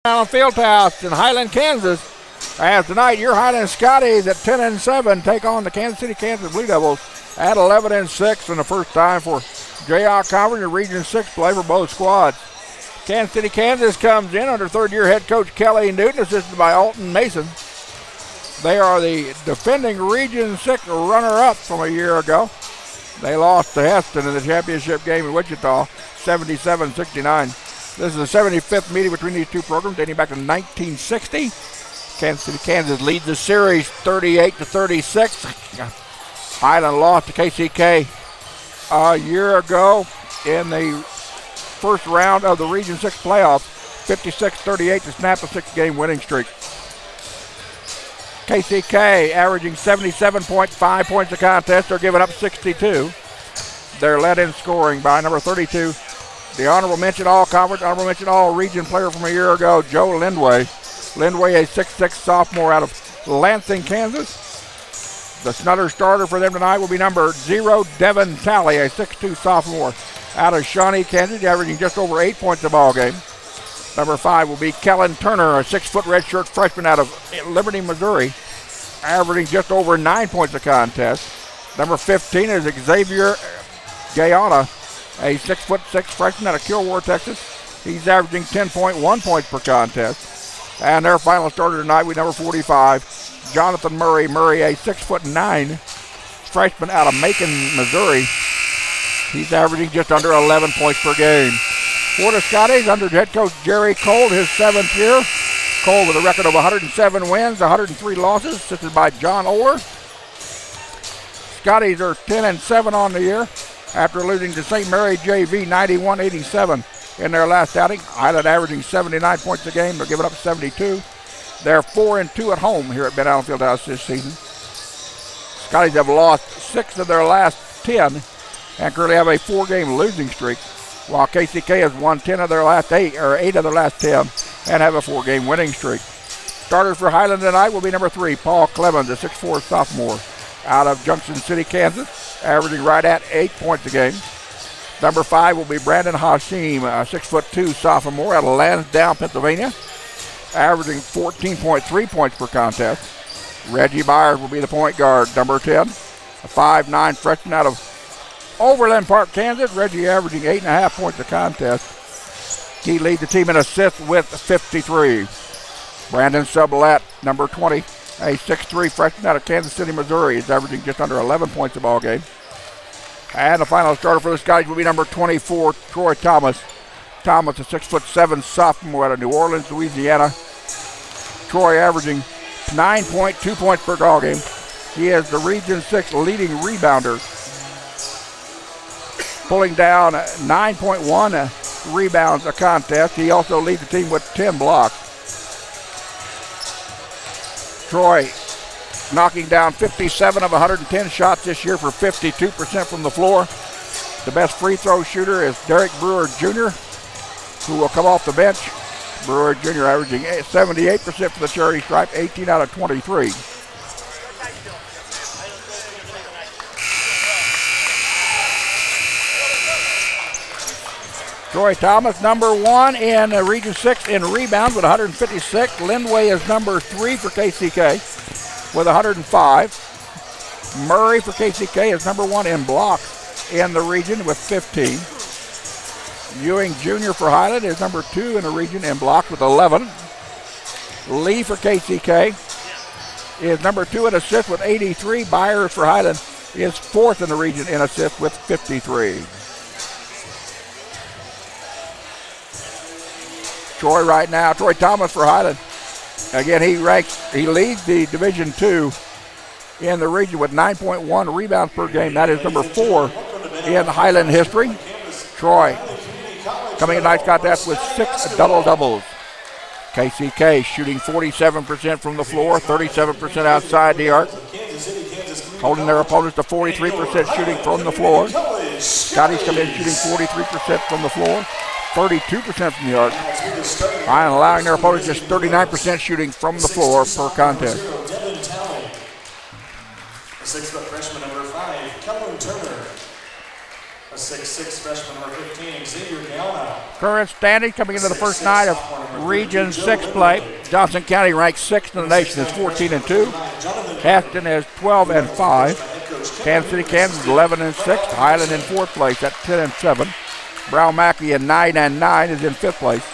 Down Fieldhouse in Highland, Kansas. As tonight, your Highland Scotties at 10-7 take on the Kansas City, Kansas Blue Devils at 11-6 in the first time for JR Conference and Region 6 play for both squads. Kansas City, Kansas comes in under third-year head coach Kelly Newton, assisted by Alton Mason. They are the defending Region 6 runner-up from a year ago. They lost to Heston in the championship game in Wichita, 77-69. This is the 75th meeting between these two programs dating back to 1960. Kansas City, Kansas leads the series 38-36. Highland lost to KCK a year ago in the first round of the Region 6 playoffs, 56-38 to snap a six-game winning streak. KCK averaging 77.5 points a contest. They're giving up 62. They're led in scoring by number 32. The honorable mention all-conference, honorable mention all-region player from a year ago, Joe Lindway. Lindway, a 6'6 sophomore out of Lansing, Kansas. The Snutter starter for them tonight will be number 0, Devin Talley, a 6'2 sophomore out of Shawnee, Kansas, averaging just over 8 points a ball game. Number 5 will be Kellen Turner, a 6-foot redshirt freshman out of Liberty, Missouri, averaging just over 9 points a contest. Number 15 is Xavier Guyana, a 6'6" freshman out of Kilgore, Texas. He's averaging 10.1 points per contest. And their final starter tonight will be number 45, Jonathan Murray. Murray, a 6'9" freshman out of Macon, Missouri. He's averaging just under 11 points per game. For the Scotties, under head coach Jerry Cole, his 7th year. Cole with a record of 107 wins, 103 losses, assisted by John Oler. Scotties are 10-7 on the year after losing to St. Mary JV 91-87 in their last outing. Highland averaging 79 points a game. They're giving up 72. They're 4-2 at home here at Ben Allen Fieldhouse this season. Scotties have lost 6 of their last 10 and currently have a 4-game losing streak, while KCK has won 10 of their last 8 of their last 10 and have a 4-game winning streak. Starters for Highland tonight will be number 3, Paul Clemens, a 6'4 sophomore out of Junction City, Kansas, averaging right at 8 points a game. Number 5 will be Brandon Hashim, a 6'2 sophomore out of Lansdowne, Pennsylvania, averaging 14.3 points per contest. Reggie Byers will be the point guard. Number 10, a 5'9 freshman out of Overland Park, Kansas. Reggie averaging 8.5 points a contest. He leads the team in assists with 53. Brandon Sublette, number 20, a 6'3 freshman out of Kansas City, Missouri, is averaging just under 11 points a ball game. And the final starter for the Scotties will be number 24, Troy Thomas. Thomas, a 6'7 sophomore out of New Orleans, Louisiana. Troy averaging 9.2 points per ball game. He is the Region 6 leading rebounder, pulling down 9.1 rebounds a contest. He also leads the team with 10 blocks. Troy knocking down 57 of 110 shots this year for 52% from the floor. The best free throw shooter is Derek Brewer Jr., who will come off the bench. Brewer Jr. averaging 78% for the charity stripe, 18 out of 23. Troy Thomas, number 1 in Region 6 in rebounds with 156. Lindway is number 3 for KCK with 105. Murray for KCK is number 1 in blocks in the region with 15. Ewing Jr. for Highland is number 2 in the region in blocks with 11. Lee for KCK is number 2 in assists with 83. Byers for Highland is 4th in the region in assists with 53. Troy right now, Troy Thomas for Highland. Again, he leads the Division II in the region with 9.1 rebounds per game. That is number 4 in Highland history. Troy coming in tonight's contest with 6 double-doubles. KCK shooting 47% from the floor, 37% outside the arc, holding their opponents to 43% shooting from the floor. Scotties come in shooting 43% from the floor, 32% from the arc, and allowing their opponents just 39% shooting from the floor per contest. 6-foot freshman number 5, Kellen Turner. A 6'6 freshman number 15, Xavier Guyana. Current standing coming into the first night of Region 6 play. Johnson County ranked 6th in the nation is 14-2. Heston is 12-5. Kansas City, Kansas 11-6. Highland in 4th place at 10-7. Brown Mackey at 9-9 is in 5th place.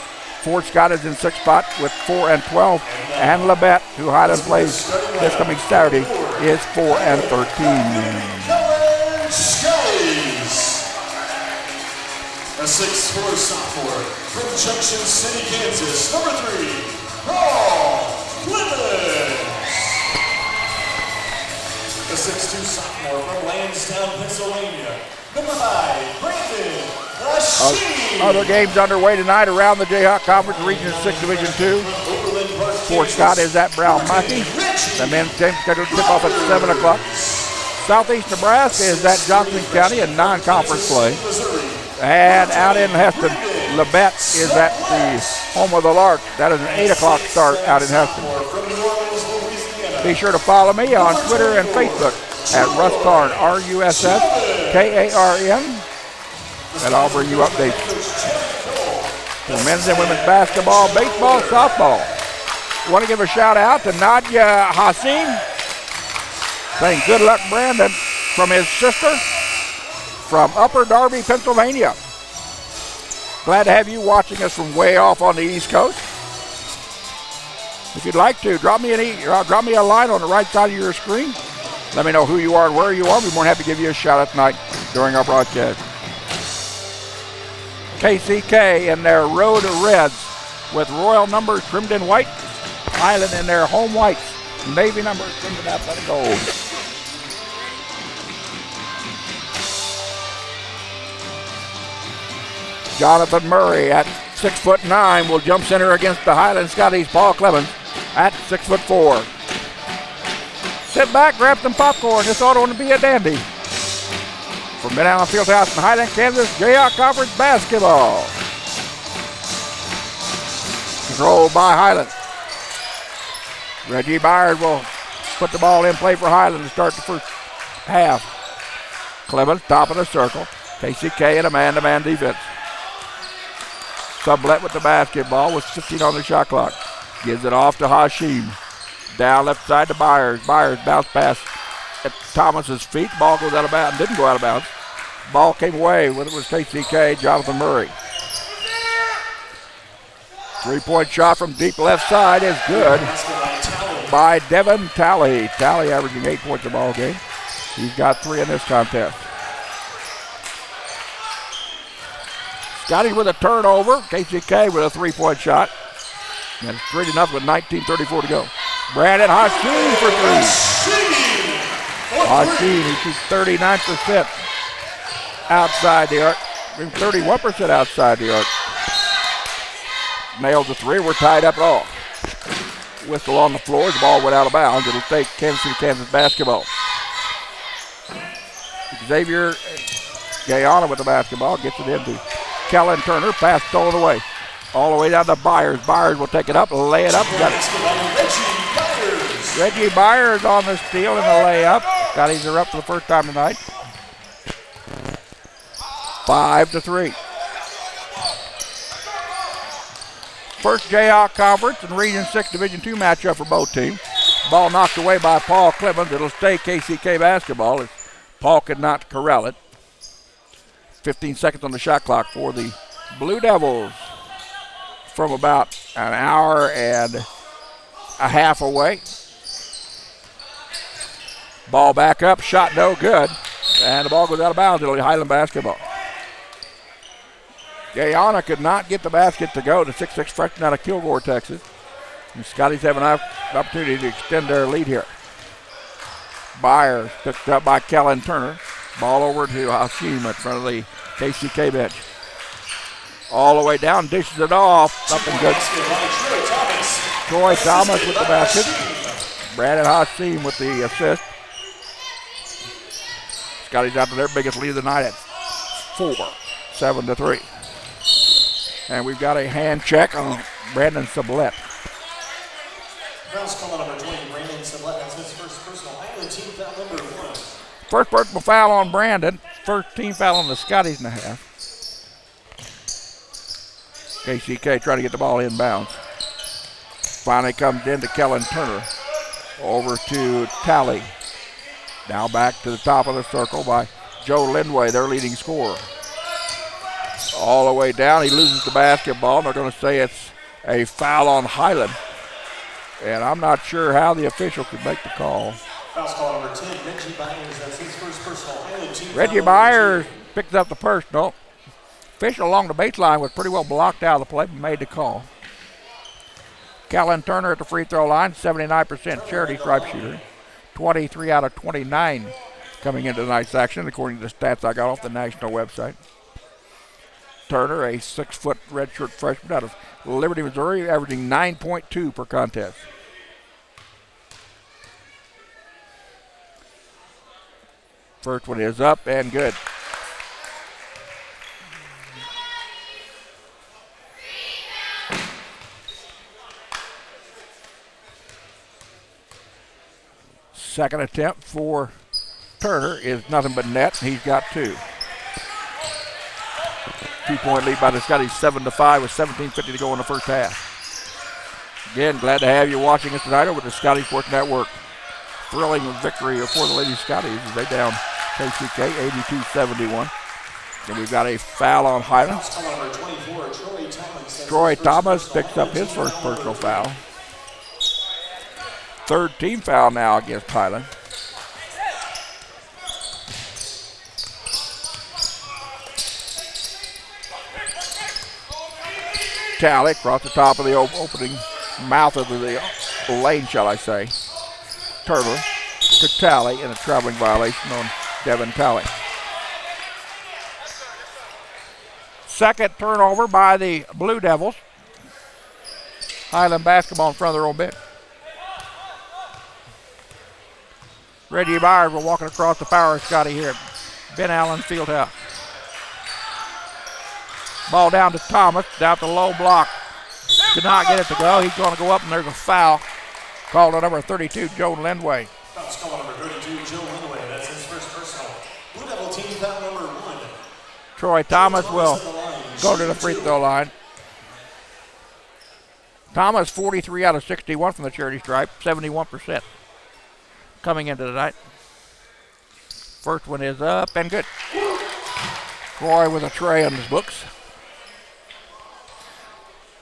Fort Scott is in 6th spot with 4-12. And Labette, who Highland plays this coming Saturday, is 4-13. A 6'4" sophomore from Junction City, Kansas. Number 3, Paul Clemens. A 6'2" sophomore from Lansdowne, Pennsylvania. Number 5, Brandon Lasheen. Other games underway tonight around the Jayhawk Conference, Region 6, Division 2. Fort Scott is at Brown Mackey. The men's game scheduled to kick off at 7 o'clock. Southeast Nebraska is at Johnson County in non-conference play. And out in Heston, Labette is at the home of the Lark. That is an 8 o'clock start out in Heston. Be sure to follow me on Twitter and Facebook at Russ Karn, RUSSKARN, and I'll bring you updates for men's and women's basketball, baseball, softball. I want to give a shout out to Nadia Hassim, saying good luck, Brandon, from his sister from Upper Darby, Pennsylvania. Glad to have you watching us from way off on the East Coast. If you'd like to, drop me a line on the right side of your screen. Let me know who you are and where you are. We'd be more than happy to give you a shout out tonight during our broadcast. KCK in their road reds with royal numbers trimmed in white. Highland in their home whites. Navy numbers trimmed in athletic gold. Jonathan Murray at 6'9" will jump center against the Highland Scotties. Paul Clemens at 6'4". Sit back, grab some popcorn. This ought to be a dandy. From Mid-Island Fieldhouse in Highland, Kansas, Jayhawk Conference basketball. Controlled by Highland. Reggie Byers will put the ball in play for Highland to start the first half. Clemens, top of the circle. KCK in a man-to-man defense. Sublette with the basketball with 15 on the shot clock. Gives it off to Hashim. Down left side to Byers. Byers bounce pass at Thomas's feet. Ball goes out of bounds. Didn't go out of bounds. Ball came away with it was KCK, Jonathan Murray. 3-point shot from deep left side is good by Devin Talley. Talley averaging 8 points a ball game. He's got 3 in this contest. Scotty with a turnover. KCK with a 3-point shot. And it's 3-0 with 19:34 to go. Brandon Hashim for 3. Hashim, he shoots 39% outside the arc. 31% outside the arc. Nails the 3. We're tied up at all. Whistle on the floor. The ball went out of bounds. It'll take Kansas City, Kansas basketball. Xavier Guyana with the basketball. Gets it into Kellen Turner. Pass stolen away. All the way down to Byers. Byers will take it up, lay it up. Got it. Reggie Byers on the steal and the layup. Scotties are up for the first time tonight. 5-3. First Jayhawk Conference and Region 6 Division 2 matchup for both teams. Ball knocked away by Paul Clemens. It'll stay KCK basketball as Paul could not corral it. 15 seconds on the shot clock for the Blue Devils from about an hour and a half away. Ball back up, shot no good, and the ball goes out of bounds. It'll be Highland basketball. Guyana could not get the basket to go. The 6'6" freshman out of Kilgore, Texas. And Scotties have an opportunity to extend their lead here. Byers picked up by Kellen Turner. Ball over to Hashim in front of the KCK bench. All the way down, dishes it off. Nothing good. Troy Thomas with the basket. Brandon Hashim with the assist. Scotties out to their biggest lead of the night at 4, 7-3. And we've got a hand check on Brandon Sublette. Foul's call number 20, Brandon Sublette. That's his first personal Highland team foul number 1. First personal foul on Brandon. First team foul on the Scotties and a half. KCK trying to get the ball inbounds. Finally comes into Kellen Turner. Over to Talley. Now back to the top of the circle by Joe Lindway, their leading scorer. All the way down, he loses the basketball, and they're going to say it's a foul on Highland. And I'm not sure how the official could make the call. Foul call number 10, Reggie Byers. That's his first personal. Highland team Reggie Byers picks up the personal. Official along the baseline was pretty well blocked out of the play, but made the call. Kellen Turner at the free throw line, 79% charity stripe shooter. 23 out of 29 coming into tonight's action, according to the stats I got off the national website. Turner, a 6-foot redshirt freshman out of Liberty, Missouri, averaging 9.2 per contest. First one is up and good. Second attempt for Turner is nothing but net. He's got 2. 2-point lead by the Scotties, 7-5 with 17:50 to go in the first half. Again, glad to have you watching us tonight over the Scotty Sports Network. Thrilling victory for the Lady Scotties as they down KCK 82-71. And we've got a foul on Highland. Troy Thomas picks up his first personal foul. Third team foul now against Highland. Talley across the top of the opening mouth of the lane, shall I say. Turner to Talley in a traveling violation on Devin Talley. Second turnover by the Blue Devils. Highland basketball in front of their own bench. Reggie Byers will walking across the power of Scotty here at Ben Allen Fieldhouse. Ball down to Thomas, down the low block. Could not get it to go. He's going to go up, and there's a foul called on number 32, Joe Lindway. Foul called on number 32, Joe Lindway. That's his first personal. Blue Devil team foul number 1. Troy Thomas will go to the free throw line. Thomas, 43 out of 61 from the charity stripe, 71% coming into tonight. First one is up and good. Troy with a tray on his books.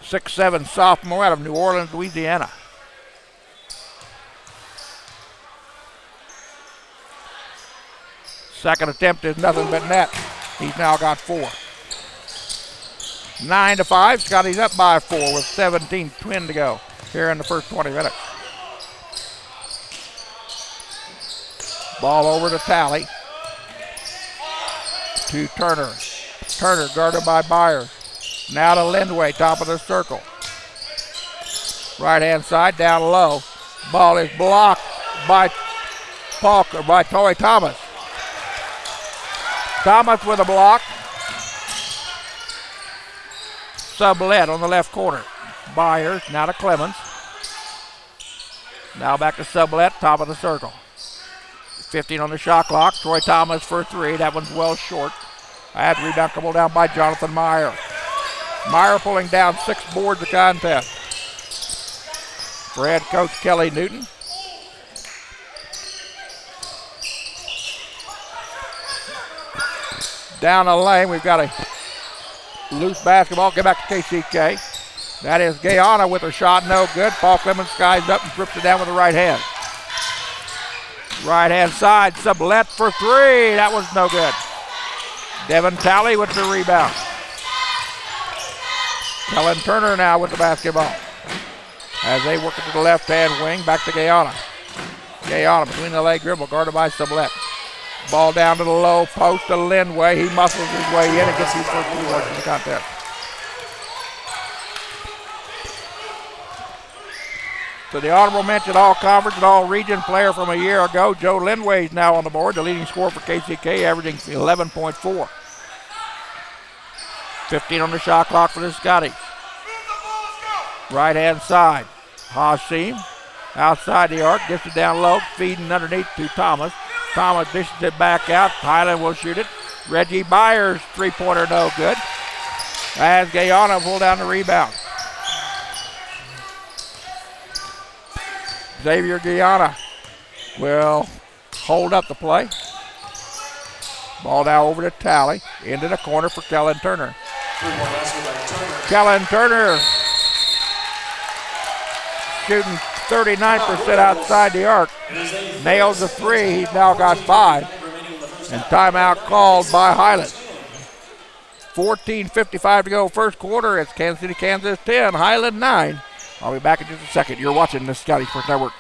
6'7" sophomore out of New Orleans, Louisiana. Second attempt is nothing but net. He's now got 4. 9-5. Scotty's up by 4 with 17:10 to go here in the first 20 minutes. Ball over to Talley. To Turner. Turner guarded by Byers. Now to Lindway, top of the circle. Right hand side, down low. Ball is blocked by Troy Thomas. Thomas with a block. Sublette on the left corner. Byers, now to Clemens. Now back to Sublette, top of the circle. 15 on the shot clock. Troy Thomas for 3. That one's well short. That rebound coupled down by Jonathan Meyer. Meyer pulling down 6 boards of contest. For head coach Kelly Newton. Down the lane, we've got a loose basketball. Get back to KCK. That is Guyana with a shot, no good. Paul Clemens skies up and trips it down with the right hand. Right hand side, Sublette for 3. That was no good. Devin Talley with the rebound. Kellen Turner now with the basketball. As they work it to the left-hand wing, back to Guyana. Guyana between the leg dribble, guarded by Sublette. Ball down to the low post to Lindway. He muscles his way in and gets his first 2 points in the contest. So the honorable mention all-conference and all-region player from a year ago, Joe Lindway, is now on the board, the leading scorer for KCK, averaging 11.4. 15 on the shot clock for the Scotties. Right-hand side. Hashim outside the arc, gets it down low, feeding underneath to Thomas. Thomas dishes it back out. Highland will shoot it. Reggie Byers, 3-pointer, no good. As Guyana pulled down the rebound. Xavier Guyana will hold up the play. Ball now over to Talley. Into the corner for Kellen Turner. Kellen Turner shooting 39% outside the arc. Nails the three. He's now got 5. And timeout called by Highland. 14:55 to go first quarter. It's Kansas City, Kansas 10, Highland 9. I'll be back in just a second. You're watching the Scotty Sports Network.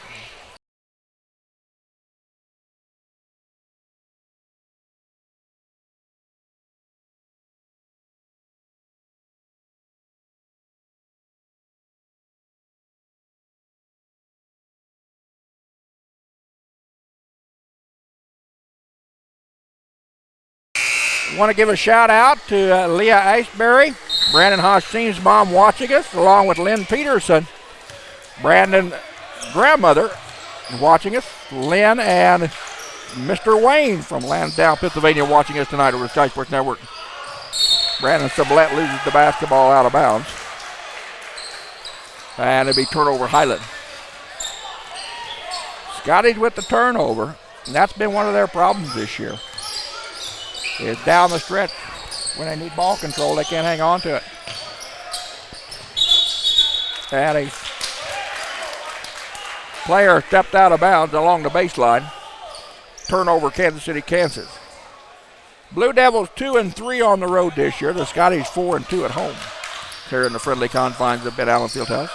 Want to give a shout out to Leah Ashbury, Brandon Hostin's mom watching us, along with Lynn Peterson, Brandon's grandmother watching us, Lynn and Mr. Wayne from Lansdowne, Pennsylvania watching us tonight over the Sky Sports Network. Brandon Sublette loses the basketball out of bounds. And it'll be turnover Highland. Scotty's with the turnover, and that's been one of their problems this year. Is down the stretch when they need ball control, they can't hang on to it. And a player stepped out of bounds along the baseline. Turnover Kansas City, Kansas. Blue Devils 2-3 on the road this year. The Scotties 4-2 at home here in the friendly confines of Ben Allen Fieldhouse.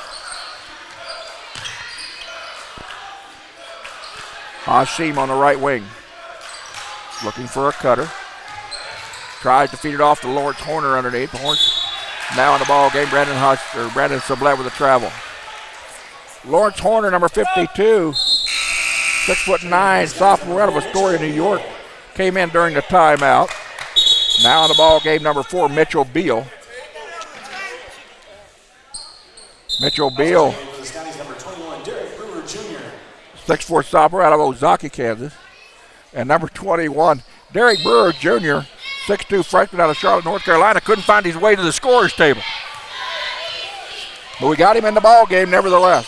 Hashim on the right wing. Looking for a cutter. Tries to feed it off to Lawrence Horner underneath. Horner now in the ball game. Brandon Sublette with a travel. Lawrence Horner, number 52, 6'9", sophomore out of Astoria, New York, came in during the timeout. Now in the ball game, number 4, Mitchell Beal. Mitchell Beal, 6'4" sophomore out of Ozaki, Kansas. And number 21, Derek Brewer Jr., 6'2" freshman out of Charlotte, North Carolina, couldn't find his way to the scorer's table. But we got him in the ball game nevertheless.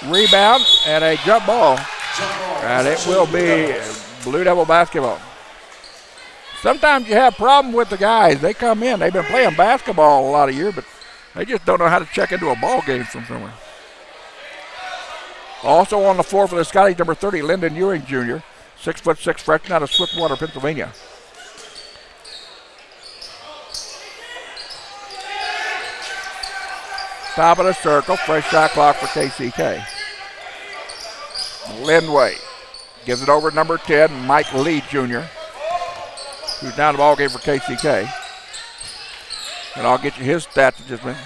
Rebound and a jump ball. And it will be Blue Devil basketball. Sometimes you have problem with the guys. They come in. They've been playing basketball a lot of years, but they just don't know how to check into a ball game from somewhere. Also on the floor for the Scotties, number 30, Lyndon Ewing Jr., 6'6" freshman out of Swiftwater, Pennsylvania. Top of the circle, fresh shot clock for KCK. Lindway gives it over to number 10, Mike Lee Jr., who's down the ball game for KCK. And I'll get you his stats in just a minute.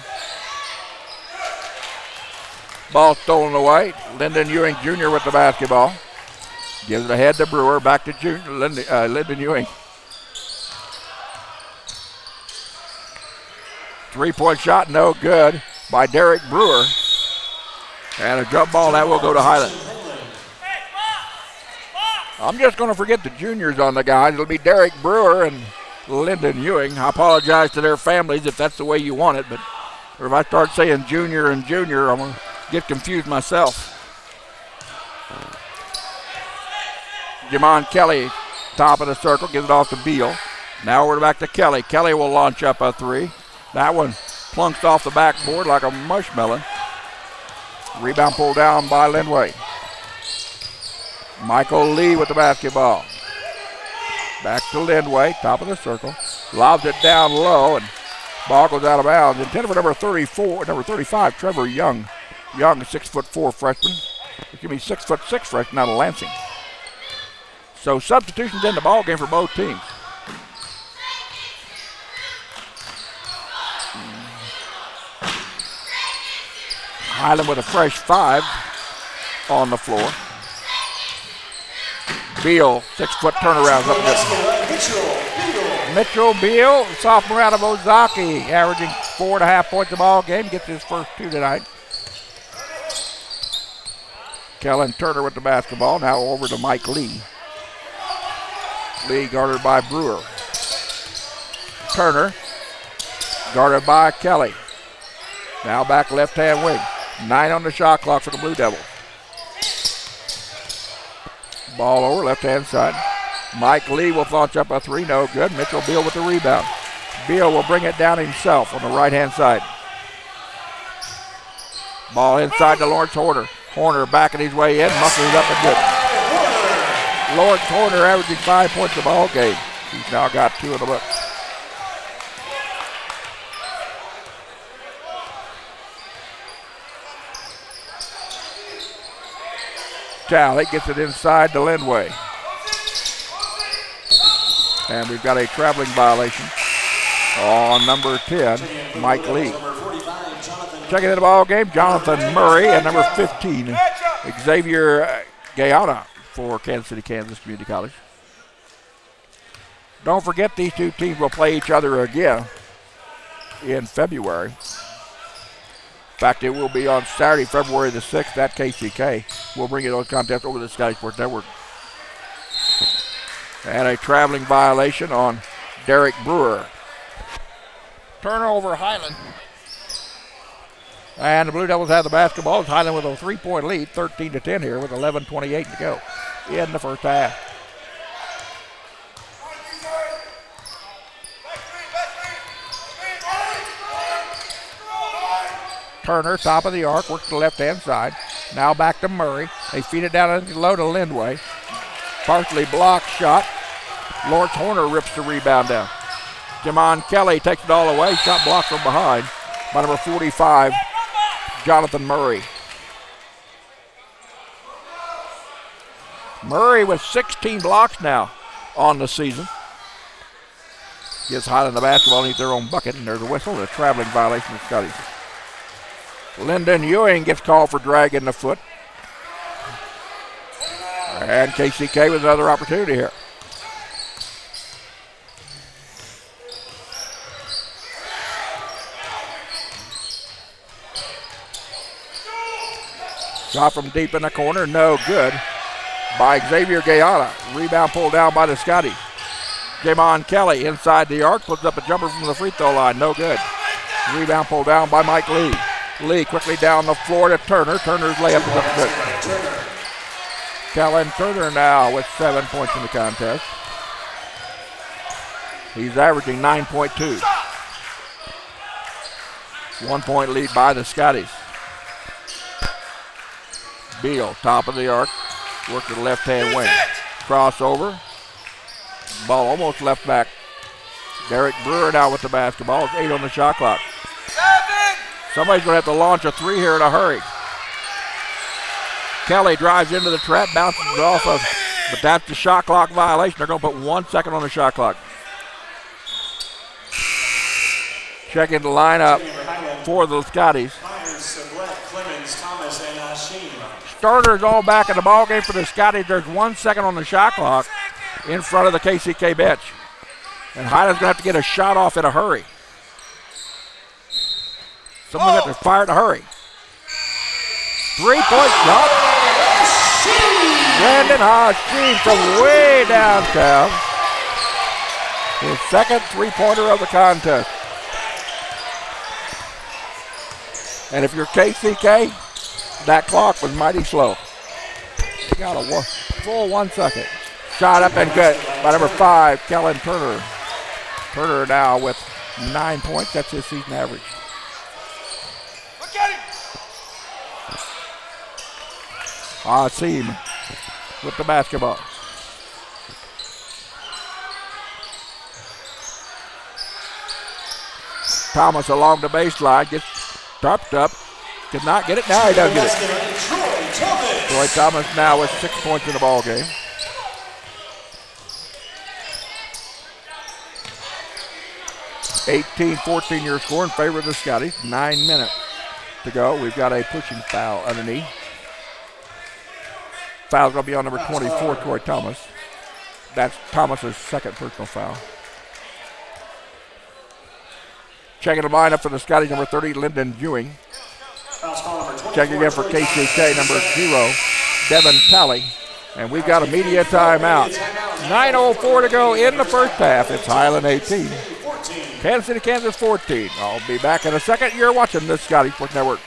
Ball stolen away. Lyndon Ewing Jr. with the basketball. Gives it ahead to Brewer. Back to Lyndon Ewing. 3-point shot, no good by Derek Brewer. And a jump ball, that will go to Highland. I'm just going to forget the juniors on the guys. It'll be Derek Brewer and Lyndon Ewing. I apologize to their families if that's the way you want it, but if I start saying junior and junior, I'm going to get confused myself. Jamon Kelly, top of the circle, gives it off to Beal. Now we're back to Kelly. Kelly will launch up a three. That one plunks off the backboard like a marshmallow. Rebound pulled down by Lindway. Michael Lee with the basketball. Back to Lindway, top of the circle. Lobs it down low, and ball goes out of bounds. Intended for number 35, Trevor Young. Young, 6'4" freshman. 6'6" freshman out of Lansing. So substitutions in the ball game for both teams. Highland with a fresh 5 on the floor. Beal, 6-foot turnaround. Mitchell Beal, sophomore out of Ozaki, averaging 4.5 points a ball game. Gets his first 2 tonight. Kellen Turner with the basketball. Now over to Mike Lee. Lee guarded by Brewer. Turner guarded by Kelly. Now back left-hand wing. 9 on the shot clock for the Blue Devils. Ball over left-hand side. Mike Lee will launch up a 3. No good. Mitchell Beal with the rebound. Beal will bring it down himself on the right-hand side. Ball inside to Lawrence Horner. Horner backing his way in. Muscles it up and good. Lawrence Horner averaging 5 points a ball game. He's now got 2 in the books. Talley gets it inside to Lindway. And we've got a traveling violation on number 10, Mike Lee. Checking in the ball game, Jonathan Murray, and number 15, Xavier Guyana for Kansas City, Kansas Community College. Don't forget these two teams will play each other again in February. In fact, it will be on Saturday, February the 6th at KCK. We'll bring you those contests over to the Sky Sports Network. And a traveling violation on Derek Brewer. Turnover, Highland. And the Blue Devils have the basketball. It's Highland with a 3-point lead, 13-10 here with 11:28 to go in the first half. Turner, top of the arc, works to the left-hand side. Now back to Murray. They feed it down low to Lindway. Partially blocked shot. Lawrence Horner rips the rebound down. Jamon Kelly takes it all away. Shot blocked from behind by number 45, Jonathan Murray. Murray with 16 blocks now on the season. Gives Highland the basketball, needs their own bucket, and there's a whistle and a traveling violation of Scotty's. Lyndon Ewing gets called for dragging the foot. And KCK with another opportunity here. Shot from deep in the corner, no good by Xavier Guyana. Rebound pulled down by the Scotties. Jamon Kelly inside the arc, puts up a jumper from the free throw line, no good. Rebound pulled down by Mike Lee. Lee quickly down the floor to Turner. Turner's layup is up good. Kellen Turner now with 7 points in the contest. He's averaging 9.2. 1 point lead by the Scotties. Beal, top of the arc, work to the left-hand wing. Crossover. Ball almost left back. Derek Brewer now with the basketball. It's 8 on the shot clock. Somebody's going to have to launch a 3 here in a hurry. Kelly drives into the trap, bounces it off of, but that's the shot clock violation. They're going to put 1 second on the shot clock. Checking the lineup for the Scotties. Starters all back in the ball game for the Scotties. There's 1 second on the shot clock in front of the KCK bench. And Highland's going to have to get a shot off in a hurry. Someone's going to fire in a hurry. 3-point shot. Brandon Hashim from way downtown. His second three-pointer of the contest. And if you're KCK, that clock was mighty slow. They got a full 1 second. Shot up and good by number 5, Kellen Turner. Turner now with 9 points. That's his season average. Look at him. Asim with the basketball. Thomas along the baseline, gets topped up. Could not get it. Now he does get it. Troy Thomas now with 6 points in the ball game. (18-14) your score in favor of the Scotties. 9 minutes to go. We've got a pushing foul underneath. Foul's going to be on number 24, Troy Thomas. That's Thomas's second personal foul. Checking the lineup for the Scotties, number 30, Lyndon Ewing. Checking again for KCK, number 0, Devin Talley. And we've got a media timeout. 9:04 to go in the first half. It's Highland 18. Kansas City, Kansas 14. I'll be back in a second. You're watching the Scotty Sports Network.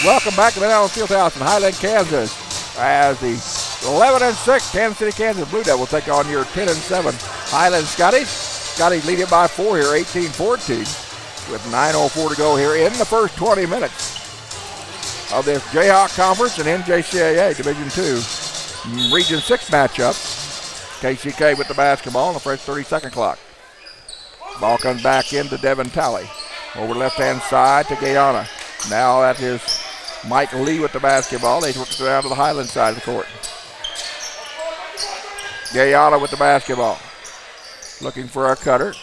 Welcome back to the Middle Fieldhouse in Highland, Kansas, as the 11-6 Kansas City, Kansas Blue Devils take on your 10-7 Highland Scotties. Scotties lead it by 4 here, 18-14, with 9:04 to go here in the first 20 minutes of this Jayhawk Conference and NJCAA Division II Region 6 matchup. KCK with the basketball on the first 32nd clock. Ball comes back into Devin Talley. Over left-hand side to Guyana. Now that is Mike Lee with the basketball. They work it down to the Highland side of the court. Guyana with the basketball. Looking for a cutter.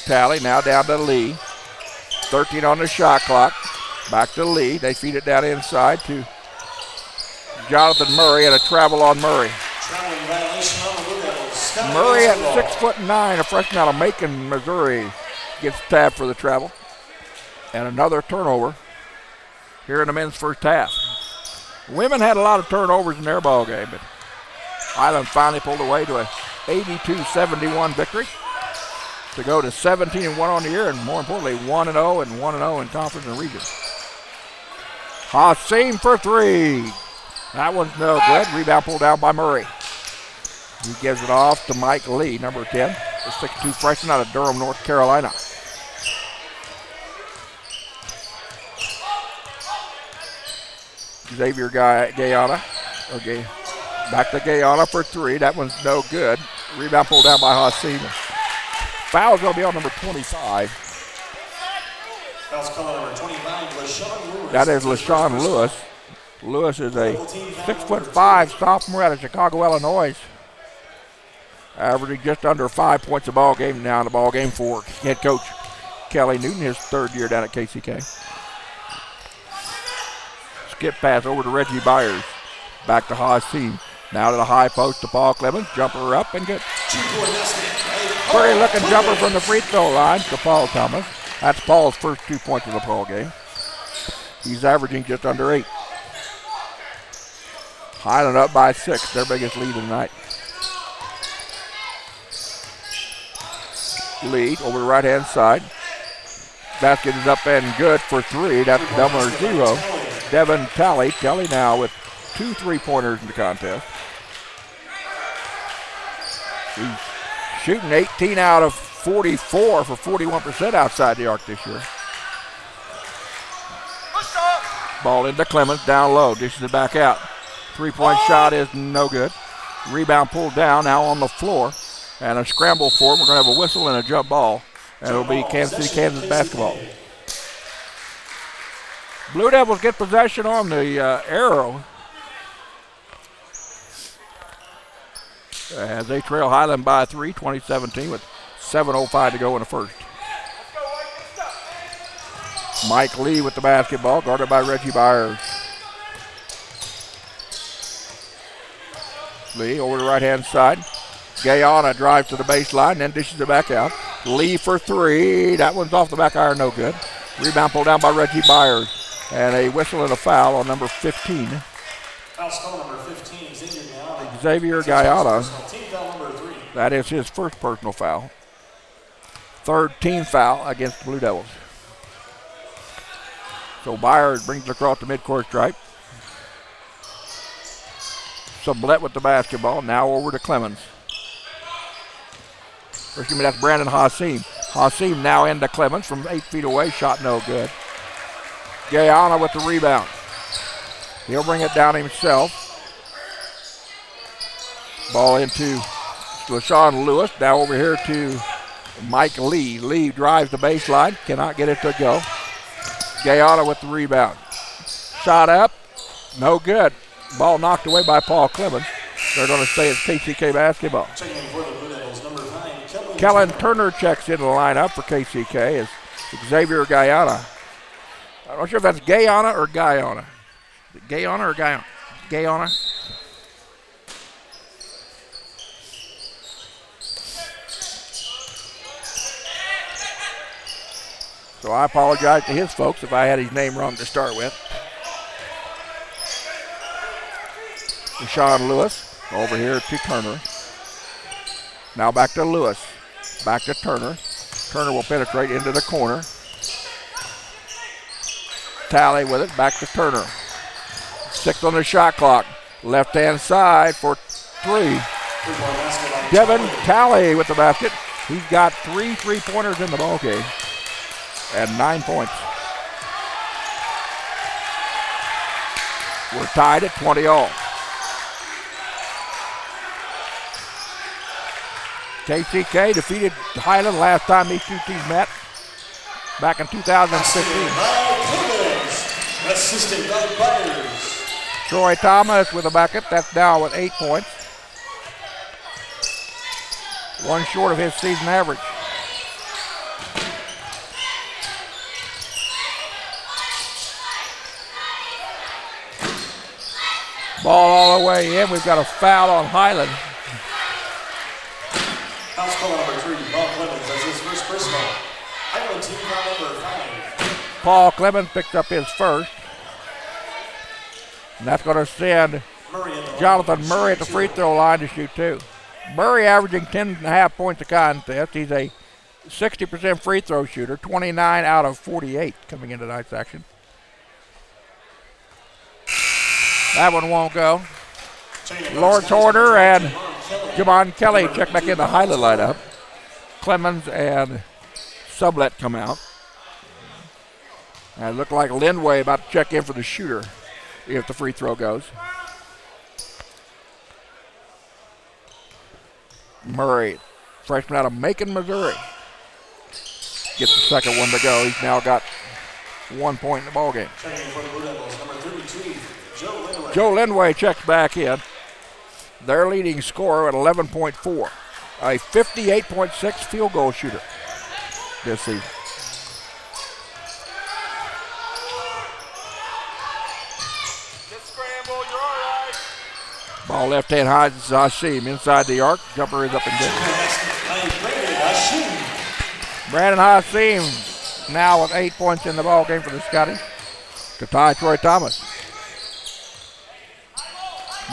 Talley now down to Lee. 13 on the shot clock. Back to Lee. They feed it down inside to Jonathan Murray, and a travel on Murray. Murray at 6'9", a freshman out of Macon, Missouri, gets tabbed for the travel. And another turnover here in the men's first half. Women had a lot of turnovers in their ball game, but Highland finally pulled away to a 82-71 victory to go to 17-1 on the year, and more importantly, 1-0 and 1-0 in conference and region. Hassim for three. That one's no good. Rebound pulled down by Murray. He gives it off to Mike Lee, number 10, the 6'2" freshman out of Durham, North Carolina. Xavier Guyana. Okay. Back to Guyana for three. That one's no good. Rebound pulled down by Hassim. Foul's going to be on number 25. Foul's calling number 25, LaShawn Lewis. That is LaShawn Lewis. Lewis is a 6'5" sophomore out of Chicago, Illinois. Averaging just under 5 points a ball game now in the ball game for head coach Kelly Newton, his third year down at KCK. Skip pass over to Reggie Byers. Back to Hassim. Now to the high post to Paul Clemens. Jumper up and good. Pretty looking jumper from the free throw line to Paul Thomas. That's Paul's first 2 points of the ball game. He's averaging just under 8. Highland up by 6, their biggest lead of the night. Lead over the right-hand side. Basket is up and good for three. That's number 0. Devin Talley. Talley now with 2 3-pointers in the contest. He's shooting 18 out of 44 for 41% outside the arc this year. Ball into Clemens, down low, dishes it back out. 3-point shot is no good. Rebound pulled down, now on the floor. And a scramble for it. We're going to have a whistle and a jump ball. And it'll be Kansas City, Kansas basketball. Blue Devils get possession on the arrow as they trail Highland by 3, 2017, with 7:05 to go in the first. Mike Lee with the basketball, guarded by Reggie Byers. Lee over the right-hand side. Guyana drives to the baseline, then dishes it back out. Lee for three. That one's off the back iron, no good. Rebound pulled down by Reggie Byers. And a whistle and a foul on number 15. Foul's called number 15, Xavier Guyana. That is his first personal foul. Third team foul against the Blue Devils. So Byers brings it across the midcourt stripe. Sublette with the basketball. Now over to Clemens. Excuse me, that's Brandon Hassim. Hassim now into Clemens from 8 feet away. Shot no good. Guyana with the rebound. He'll bring it down himself. Ball into LaShawn Lewis. Now over here to Mike Lee. Lee drives the baseline. Cannot get it to go. Guyana with the rebound. Shot up. No good. Ball knocked away by Paul Clemens. They're going to stay at KCK basketball. Kellen Turner checks into the lineup for KCK as Xavier Guyana. I'm not sure if that's Guyana or Guyana. Guyana or Guyana? Guyana. So I apologize to his folks if I had his name wrong to start with. Deshaun Lewis over here to Turner. Now back to Lewis. Back to Turner. Turner will penetrate into the corner. Tally with it. Back to Turner. 6 on the shot clock. Left-hand side for 3. Devin Tally with the basket. He's got 3 3-pointers in the ballgame and 9 points. We're tied at 20 all. KCK defeated Highland last time these two teams met back in 2016. Assisted by Byers. Troy Thomas with a bucket. That's now with 8 points. 1 short of his season average. Ball all the way in. We've got a foul on Highland. House call number 3, Paul Clemens. That's his first personal. Highland team foul number 5. Paul Clemens picked up his first. And that's going to send Jonathan Murray at the free throw line to shoot 2. Murray averaging 10.5 points a contest. He's a 60% free throw shooter, 29 out of 48 coming into tonight's action. That one won't go. Lawrence Horner and Javon Kelly check back in the Highland lineup. Clemens and Sublette come out. And it looked like Lindway about to check in for the shooter if the free throw goes. Murray, freshman out of Macon, Missouri, gets the second one to go. He's now got 1 point in the ballgame. Joe Lindway checks back in. Their leading scorer at 11.4. A 58.6 field goal shooter this season. Ball left hand high, Hassim inside the arc. Jumper is up and good. Brandon Hassim now with 8 points in the ball game for the Scotties to tie Troy Thomas.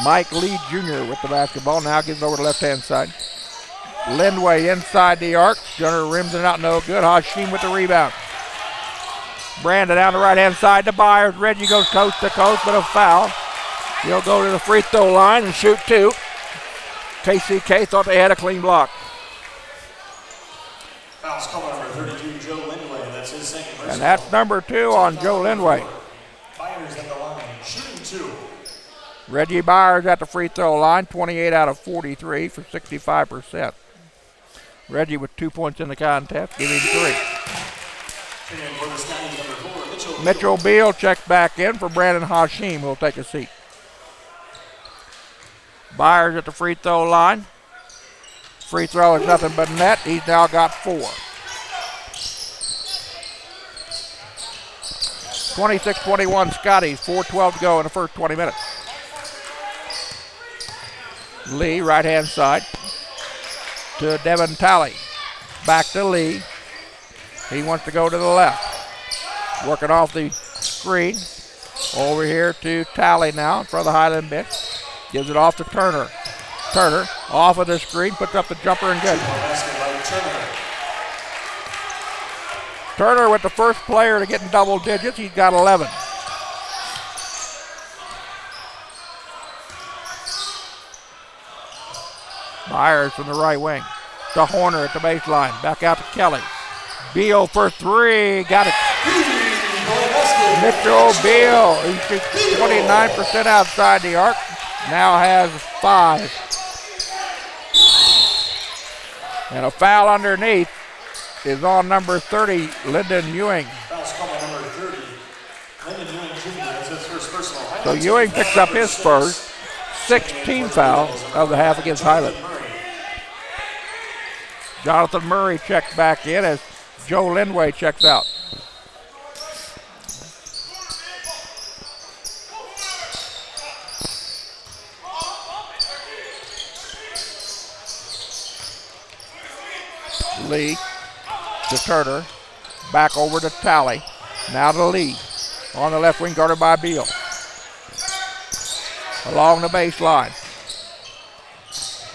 Mike Lee Jr. with the basketball. Now gives it over to left hand side. Lindway inside the arc. Gunner rims it out, no good. Hassim with the rebound. Brandon down the right hand side to Byers. Reggie goes coast to coast, but a foul. He'll go to the free throw line and shoot 2. KCK thought they had a clean block. Foul's called number 32, Joe Lindway. That's his second personal. And that's number 2 on Joe Lindway. Byers at the line, shooting 2. Reggie Byers at the free throw line, 28 out of 43 for 65%. Reggie with 2 points in the contest, give him 3. And for the Scotties, number 4, Mitchell Beal checks back in for Brandon Hassim, who will take a seat. Byers at the free throw line. Free throw is nothing but net. He's now got 4. 26-21 Scotties, 4:12 to go in the first 20 minutes. Lee, right hand side to Devin Talley. Back to Lee. He wants to go to the left. Working off the screen. Over here to Talley now in front of the Highland bench. Gives it off to Turner. Turner off of the screen, puts up the jumper and good. Turner with the first player to get in double digits. He's got 11. Myers from the right wing to Horner at the baseline. Back out to Kelly. Beal for three. Got it. Mitchell Beal. He shoots 29% outside the arc. Now has 5. And a foul underneath is on number 30, Lyndon Ewing. Foul's called by number 30. Lyndon Ewing Jr. has his first personal. So Ewing picks up his first 16 fouls of the half against Highland. Jonathan Murray checks back in as Joe Lindway checks out. Lee to Turner, back over to Talley, now to Lee, on the left wing guarded by Beal. Along the baseline.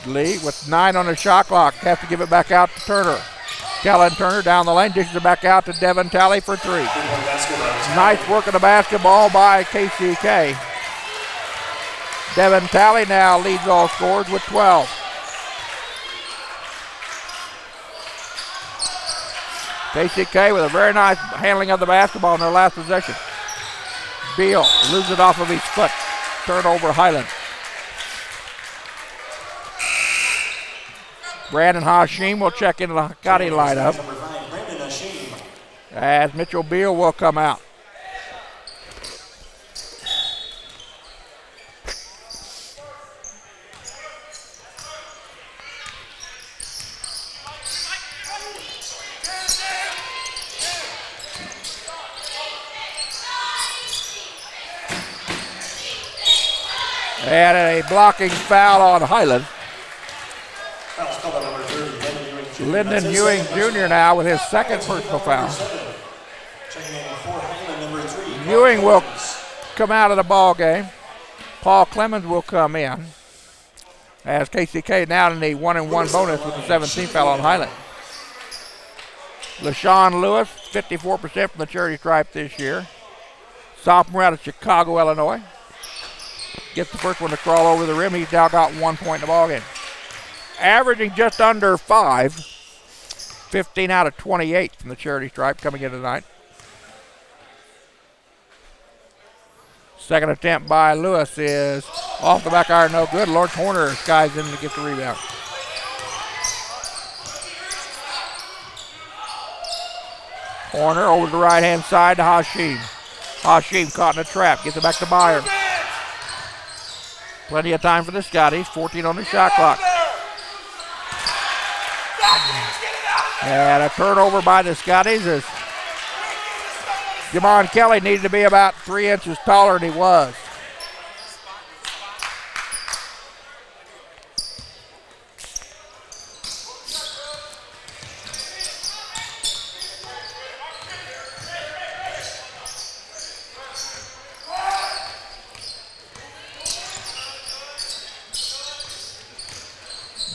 Lee with 9 on the shot clock, has to give it back out to Turner. Kellen Turner down the lane, dishes it back out to Devin Talley for 3. Nice work of the basketball by KCK. Devin Talley now leads all scorers with 12. KCK with a very nice handling of the basketball in their last possession. Beal loses it off of his foot. Turnover Highland. Brandon Hashim will check into the Gotti lineup as Mitchell Beal will come out. And a blocking foul on Highland. Lyndon Ewing Jr. now with his second personal foul. Ewing will come out of the ball game. Paul Clemens will come in as KCK now in the 1-and-1 bonus with the 17th foul on Highland. LaShawn Lewis, 54% from the charity stripe this year. Sophomore out of Chicago, Illinois. Gets the first one to crawl over the rim. He's now got 1 point in the ballgame. Averaging just under 5. 15 out of 28 from the charity stripe coming in tonight. Second attempt by Lewis is off the back iron, no good. Lawrence Horner skies in to get the rebound. Horner over to the right-hand side to Hashim. Hashim caught in a trap. Gets it back to Byers. Plenty of time for the Scotties. 14 on the shot clock. And a turnover by the Scotties as Jamon Kelly needed to be about 3 inches taller than he was.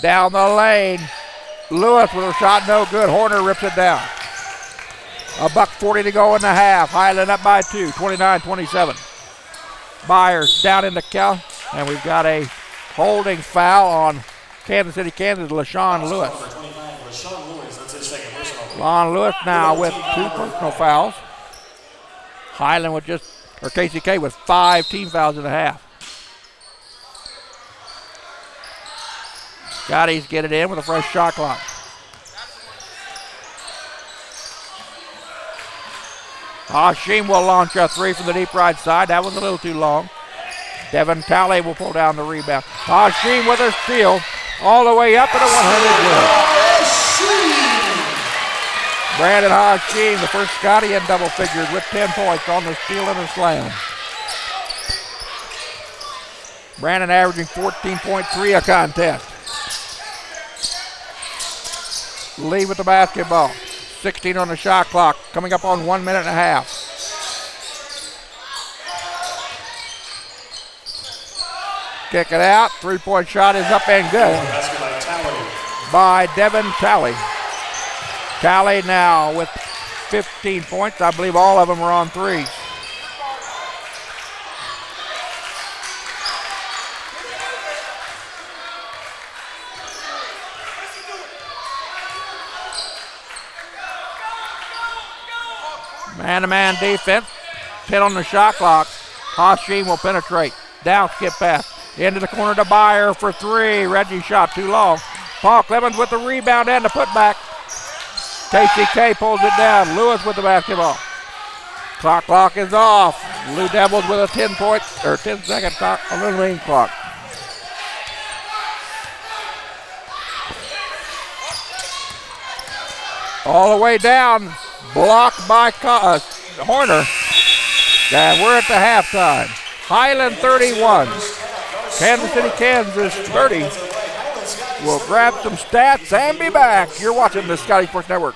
Down the lane. Lewis with a shot, no good. Horner rips it down. $1:40 to go in the half. Highland up by 2, 29-27. Byers down in the count, and we've got a holding foul on Kansas City, Kansas, LaShawn Lewis. LaShawn Lewis now with 2 personal fouls. Highland with KCK with 5 team fouls in the half. Scotties get it in with a fresh shot clock. Hashim will launch a 3 from the deep right side. That was a little too long. Devin Talley will pull down the rebound. Hashim with a steal all the way up to the 100 yard. Brandon Hashim, the first Scotty in double figures with 10 points on the steal and a slam. Brandon averaging 14.3 a contest. Lee with the basketball. 16 on the shot clock, coming up on 1 minute and a half. Kick it out. 3-point shot is up and good by Devin Talley. Talley now with 15 points. I believe all of them are on threes. Man-to-man defense. 10 on the shot clock. Hashim will penetrate. Down skip pass. Into the corner to Byer for three. Reggie shot too long. Paul Clemens with the rebound and the putback. KCK pulls it down. Lewis with the basketball. Clock is off. Blue Devils with a 10-second clock on the lane clock. All the way down. Blocked by Horner. And we're at the halftime. Highland 31. Kansas City, Kansas 30. We'll grab some stats and be back. You're watching the Scotty Sports Network.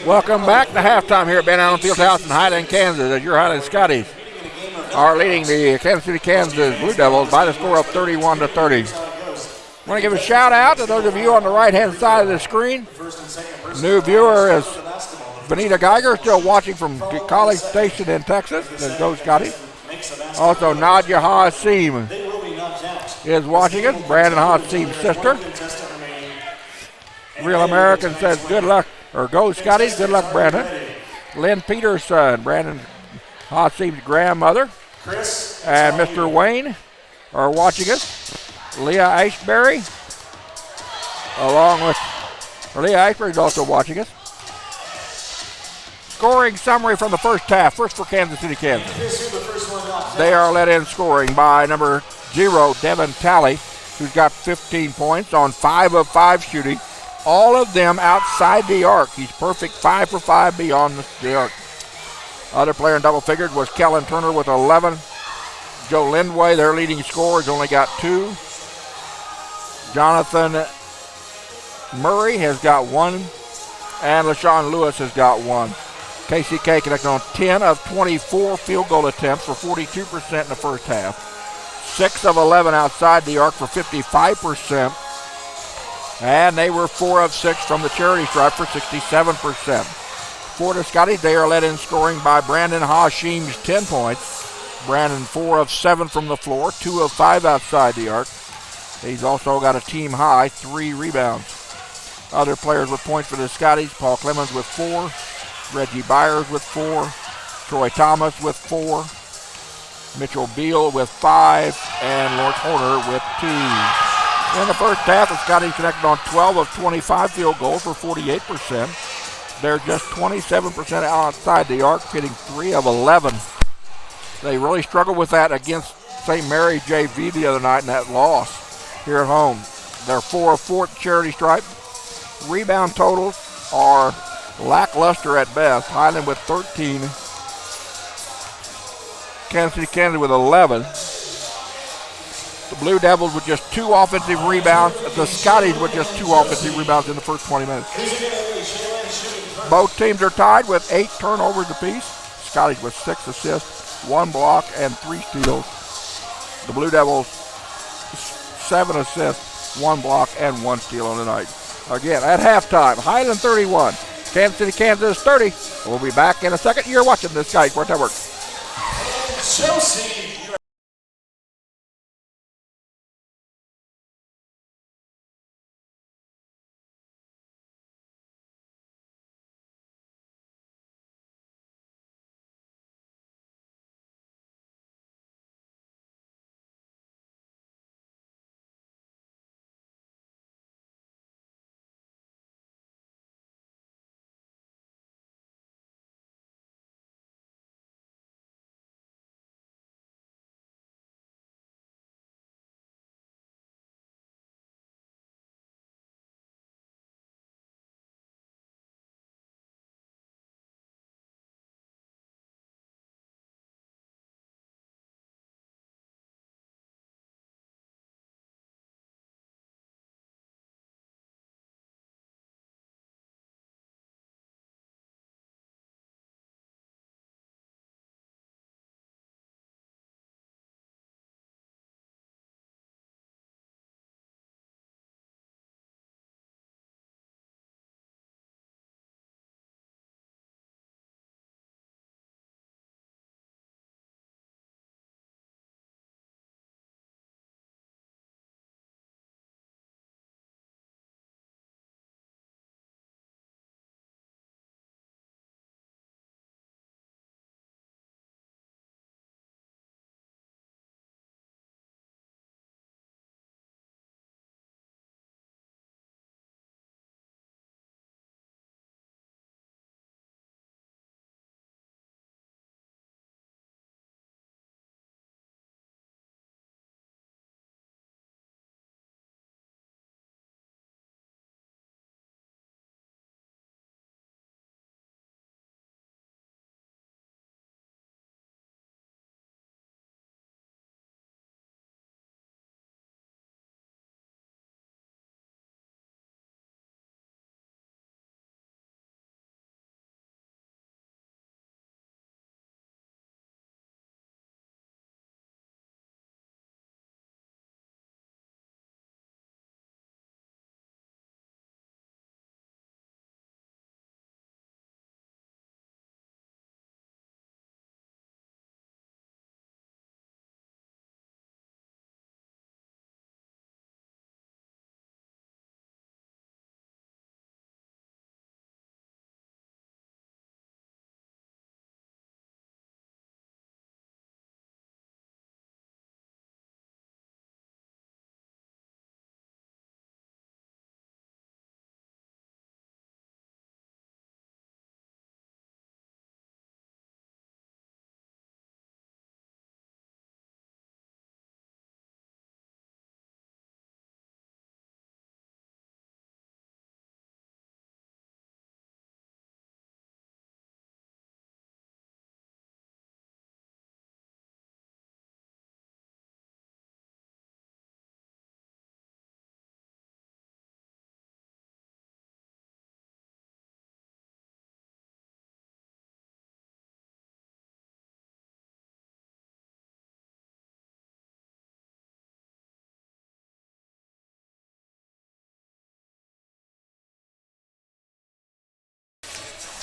Welcome back to halftime here at Van Allen Fieldhouse in Highland, Kansas, as your Highland Scotties are leading the Kansas City, Kansas Blue Devils by the score of 31-30. I want to give a shout out to those of you on the right-hand side of the screen. New viewer is Benita Geiger, still watching from College Station in Texas. Let's go, Scotties. Also, Nadia Hassim is watching us. Brandon Hassim's sister. Real American says good luck. Or go, Scotties. Good luck, Brandon. Lynn Peterson, Brandon Hassim's grandmother, and Mr. Wayne are watching us. Leah Ashbury, Leah Ashbury is also watching us. Scoring summary from the first half. First for Kansas City, Kansas. They are led in scoring by number 0, Devin Talley, who's got 15 points on 5 of 5 shooting. All of them outside the arc. He's perfect 5 for 5 beyond the arc. Other player in double figures was Kellen Turner with 11. Joe Lindway, their leading scorer, has only got 2. Jonathan Murray has got 1. And LaShawn Lewis has got 1. KCK connected on 10 of 24 field goal attempts for 42% in the first half. 6 of 11 outside the arc for 55%. And they were 4 of 6 from the charity stripe for 67%. For the Scotties, they are led in scoring by Brandon Hashim's 10 points. Brandon 4 of 7 from the floor, 2 of 5 outside the arc. He's also got a team high 3 rebounds. Other players with points for the Scotties: Paul Clemens with 4, Reggie Byers with 4, Troy Thomas with 4, Mitchell Beal with 5, and Lawrence Horner with 2. In the first half, the Scotties connected on 12 of 25 field goals for 48%. They're just 27% outside the arc, hitting 3 of 11. They really struggled with that against St. Mary JV the other night in that loss here at home. They're 4 of 4 at the charity stripe. Rebound totals are lackluster at best. Highland with 13. Kansas City, Kansas with 11. The Blue Devils with just 2 offensive rebounds. The Scotties with just 2 offensive rebounds in the first 20 minutes. Both teams are tied with 8 turnovers apiece. Scotties with 6 assists, 1 block, and 3 steals. The Blue Devils 7 assists, 1 block, and 1 steal on the night. Again, at halftime, Highland 31, Kansas City, Kansas 30. We'll be back in a second. You're watching the Sky Sports Network. Chelsea.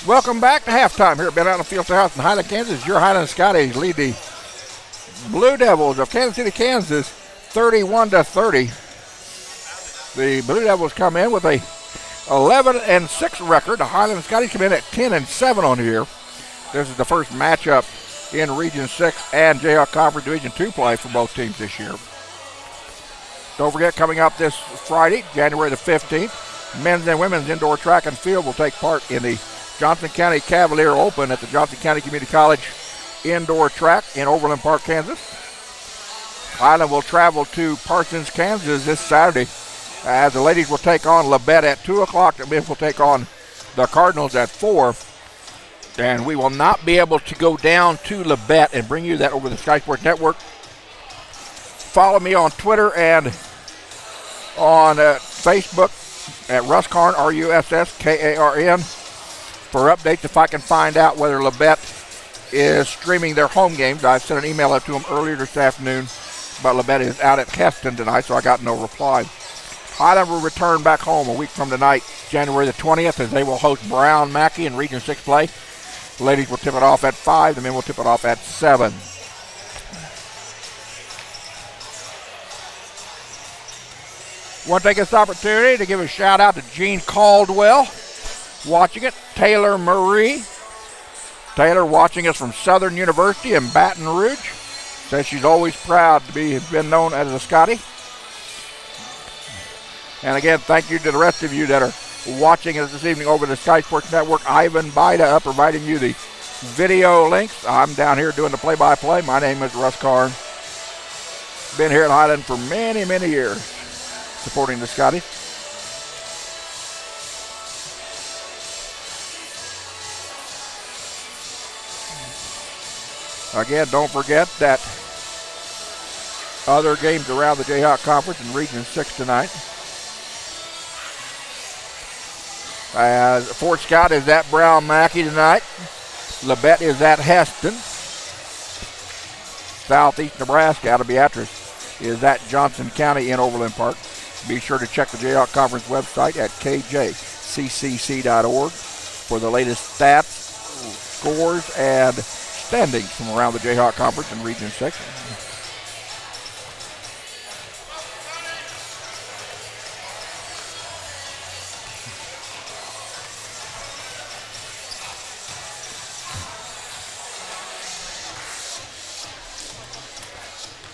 Welcome back to halftime here at Ben Allen Fieldhouse in Highland, Kansas. Your Highland Scotties lead the Blue Devils of Kansas City, Kansas, 31-30. The Blue Devils come in with a 11-6 record. The Highland Scotties come in at 10-7 on here. This is the first matchup in Region 6 and Jayhawk Conference Division 2 play for both teams this year. Don't forget, coming up this Friday, January the 15th, men's and women's indoor track and field will take part in the Johnson County Cavalier Open at the Johnson County Community College indoor track in Overland Park, Kansas. Highland will travel to Parsons, Kansas this Saturday, as the ladies will take on Labette at 2 o'clock. The men will take on the Cardinals at 4. And we will not be able to go down to Labette and bring you that over the Sky Sports Network. Follow me on Twitter and on Facebook at Russ Karn, RussKarn, for updates if I can find out whether Labette is streaming their home games. I sent an email out to them earlier this afternoon, but Labette is out at Heston tonight, so I got no reply. Highland will return back home a week from tonight, January the 20th, as they will host Brown Mackey in Region 6 play. The ladies will tip it off at 5. The men will tip it off at 7. Want to take this opportunity to give a shout out to Gene Caldwell watching it. Taylor Marie. Taylor watching us from Southern University in Baton Rouge. Says she's always proud to have been known as a Scotty. And again, thank you to the rest of you that are watching us this evening over the Sky Sports Network. Ivan Baida providing you the video links. I'm down here doing the play-by-play. My name is Russ Karn. Been here at Highland for many, many years, supporting the Scotties. Again, don't forget that other games around the Jayhawk Conference in Region 6 tonight. Fort Scott is at Brown Mackey tonight. Labette is at Heston. Southeast Nebraska out of Beatrice is at Johnson County in Overland Park. Be sure to check the Jayhawk Conference website at KJCCC.org for the latest stats, scores, and standings from around the Jayhawk Conference in Region 6.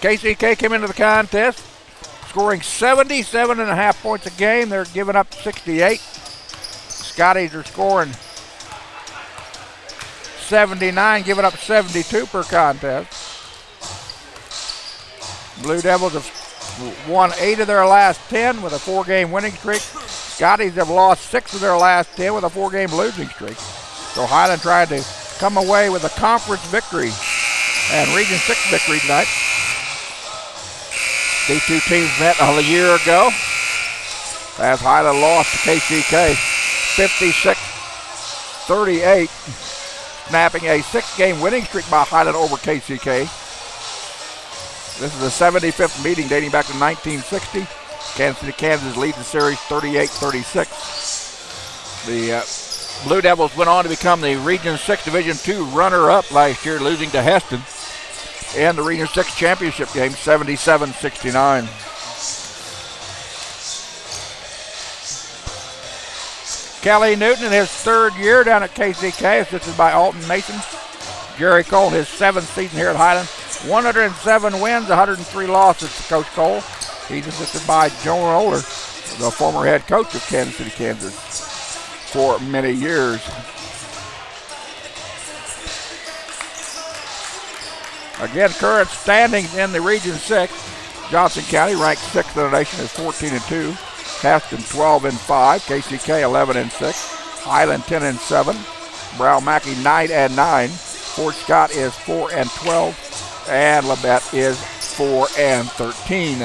KCK came into the contest scoring 77.5 points a game. They're giving up 68. Scotties are scoring 79, giving up 72 per contest. Blue Devils have won 8 of their last 10 with a 4-game winning streak. Scotties have lost 6 of their last 10 with a 4-game losing streak. So Highland tried to come away with a conference victory and Region 6 victory tonight. These two teams met a year ago as Highland lost to KCK 56-38, snapping a 6-game winning streak by Highland over KCK. This is the 75th meeting dating back to 1960. Kansas City, Kansas leads the series 38-36. The Blue Devils went on to become the Region 6 Division II runner-up last year, losing to Heston in the Region 6 championship game, 77-69. Kelly Newton in his 3rd year down at KCK, assisted by Alton Mason. Jerry Cole, his 7th season here at Highland. 107 wins, 103 losses to Coach Cole. He's assisted by Joan Oler, the former head coach of Kansas City, Kansas, for many years. Again, current standings in the Region 6. Johnson County ranked 6th in the nation is 14-2. Heston 12-5. KCK 11-6. Highland 10-7. Brown Mackey 9-9. Fort Scott is 4-12. And Labette is 4-13.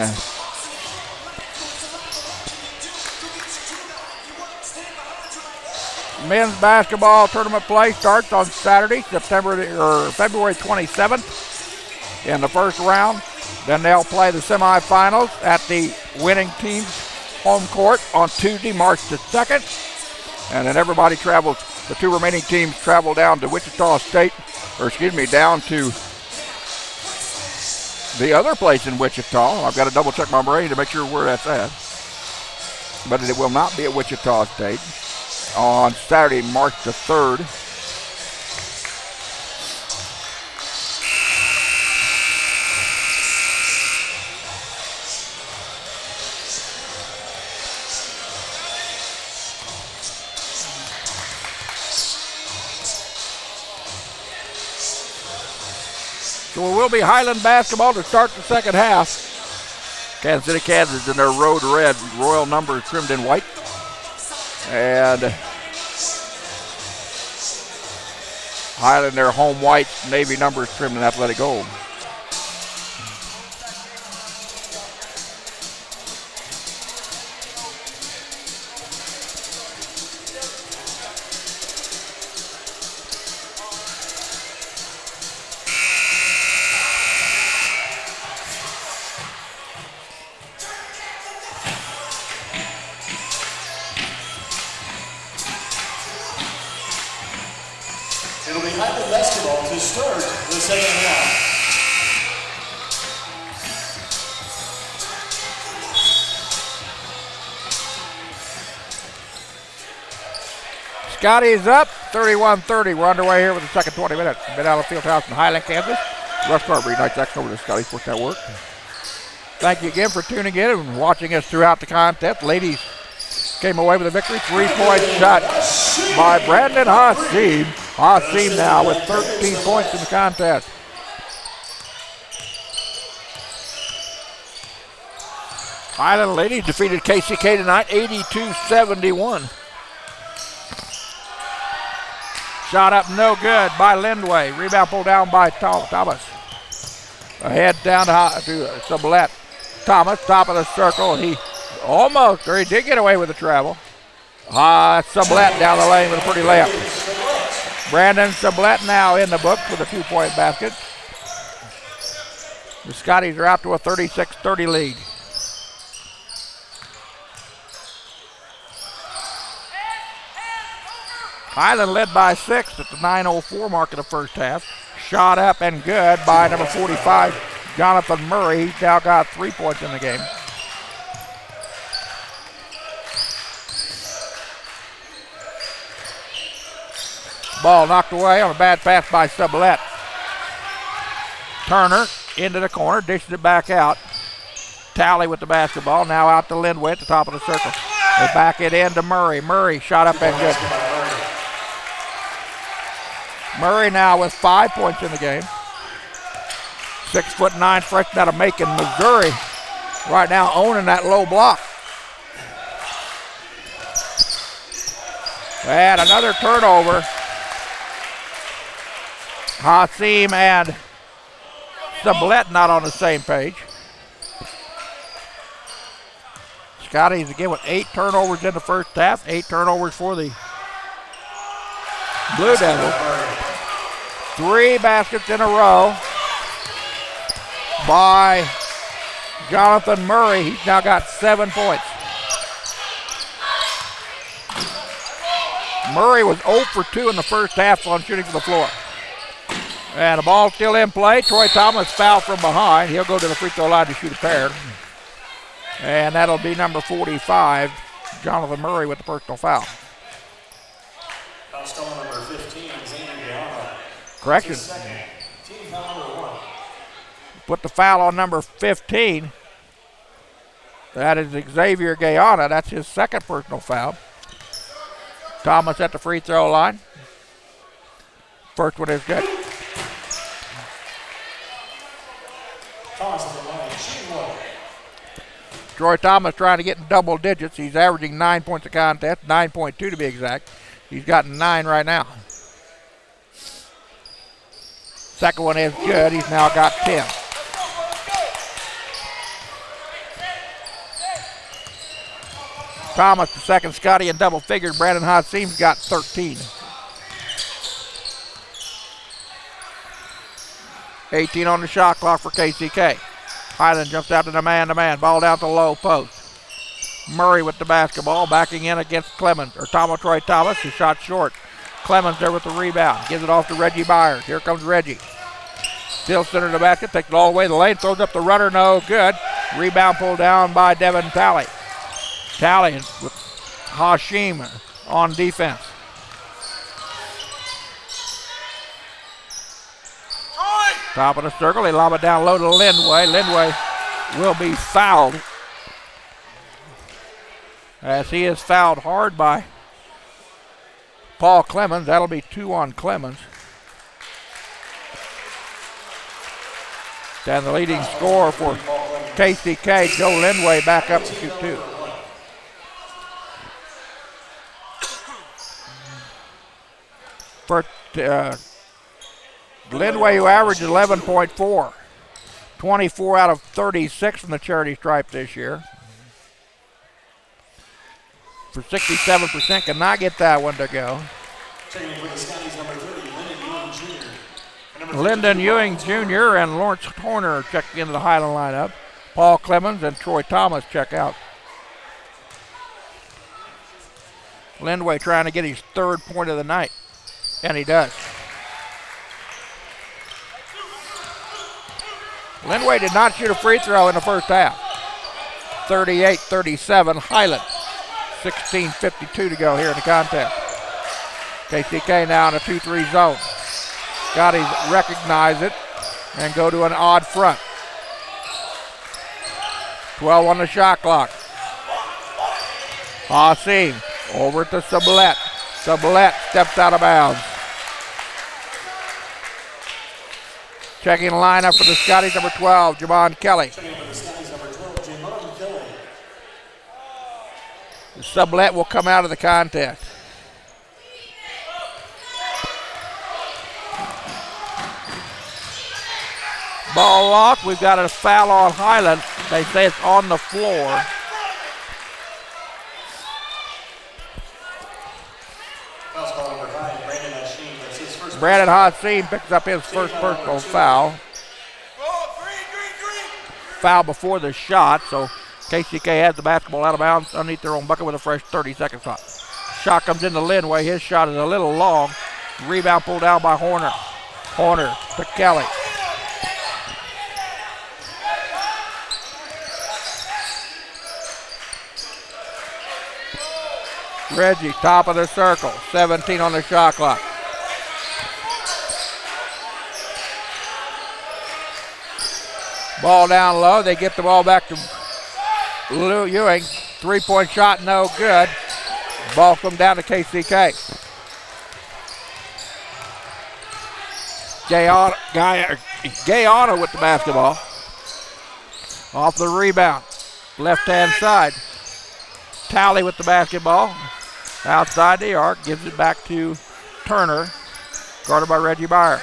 Men's basketball tournament play starts on Saturday, February 27th. In the first round. Then they'll play the semifinals at the winning team's home court on Tuesday, March the 2nd. And then everybody travels, the 2 remaining teams travel down to Wichita State, down to the other place in Wichita. I've got to double check my brain to make sure where that's at. But it will not be at Wichita State on Saturday, March the 3rd. So it will be Highland basketball to start the second half. Kansas City, Kansas in their road red, royal numbers trimmed in white. And Highland their home white, navy numbers trimmed in athletic gold. It'll be Highland basketball to start the second half. Scotty's up, 31-30. We're underway here with the second 20 minutes. Been out of the field house in Highland, Kansas. Russ Carberry, Nights action over to Scotty Sports Network. Thank you again for tuning in and watching us throughout the contest. Ladies came away with a victory. 3-point shot by Brandon Hassim. Hassim now with 13 points in the contest. Highland ladies defeated KCK tonight, 82-71. Shot up no good by Lindway. Rebound pulled down by Thomas. Ahead down to Sublette. Thomas, top of the circle. He did get away with the travel. Sublette down the lane with a pretty layup. Brandon Sublette now in the books with a 2-point basket. The Scotties are out to a 36-30 lead. Highland led by 6 at the 9:04 mark of the first half. Shot up and good by number 45, Jonathan Murray. He's now got 3 points in the game. Ball knocked away on a bad pass by Sublette. Turner into the corner, dishes it back out. Talley with the basketball, now out to Lindway at the top of the circle. They back it in to Murray. Murray shot up and good. Murray now with 5 points in the game. 6'9" freshman out of Macon, Missouri. Right now owning that low block. And another turnover. Hassim and Sublette not on the same page. Scotties again with 8 turnovers in the first half. 8 turnovers for the Blue Devils. 3 baskets in a row by Jonathan Murray. He's now got 7 points. Murray was 0 for 2 in the first half on shooting from the floor. And the ball still in play. Troy Thomas fouled from behind. He'll go to the free throw line to shoot a pair. And that'll be number 45, Jonathan Murray with the personal foul. Foul still number 15, Xavier Guyana. Correction. Team foul number 1. Put the foul on number 15. That is Xavier Guyana. That's his second personal foul. Thomas at the free throw line. First one is good. Thomas at the line, shooting 1. Troy Thomas trying to get in double digits. He's averaging 9 points a contest, 9.2 to be exact. He's gotten 9 right now. Second one is good. He's now got 10. Thomas, the second Scotty in double figures. Brandon Hassim's got 13. 18 on the shot clock for KCK. Highland jumps out to the man-to-man. Ball down to low post. Murray with the basketball, backing in against Clemens, or Troy Thomas. His shot short. Clemens there with the rebound. Gives it off to Reggie Byers. Here comes Reggie. Still center of the basket. Takes it all the way to the lane. Throws up the runner. No good. Rebound pulled down by Devin Talley. Talley with Hassim on defense. Top of the circle. They lob it down low to Lindway. Lindway will be fouled, as he is fouled hard by Paul Clemens. That'll be 2 on Clemens. And the leading scorer for KCK, Joe Lindway, back up to shoot 2. For Lindway, who averaged 11.4, 24 out of 36 from the charity stripe this year. For 67%, cannot get that one to go. Lyndon Ewing Jr. and Lawrence Horner check into the Highland lineup. Paul Clemens and Troy Thomas check out. Lindway trying to get his 3rd point of the night, and he does. Lindway did not shoot a free throw in the first half. 38-37 Highland. 16:52 to go here in the contest. KCK now in a 2-3 zone. Scotties recognize it and go to an odd front. 12 on the shot clock. Hassim over to Sublette. Sublette steps out of bounds. Checking the lineup for the Scotties, number 12, Javon Kelly. Sublette will come out of the contest. Ball lost. We've got a foul on Highland. They say it's on the floor. Brandon Hassim picks up his first personal foul. Foul before the shot, so KCK has the basketball out of bounds underneath their own bucket with a fresh 30-second shot. Shot comes into Lindway. His shot is a little long. Rebound pulled down by Horner. Horner to Kelly. Reggie, top of the circle. 17 on the shot clock. Ball down low. They get the ball back to Lou Ewing. 3-point shot, no good. Ball comes down to KCK. Gayana with the basketball. Off the rebound. Left-hand side. Talley with the basketball. Outside the arc. Gives it back to Turner. Guarded by Reggie Byer.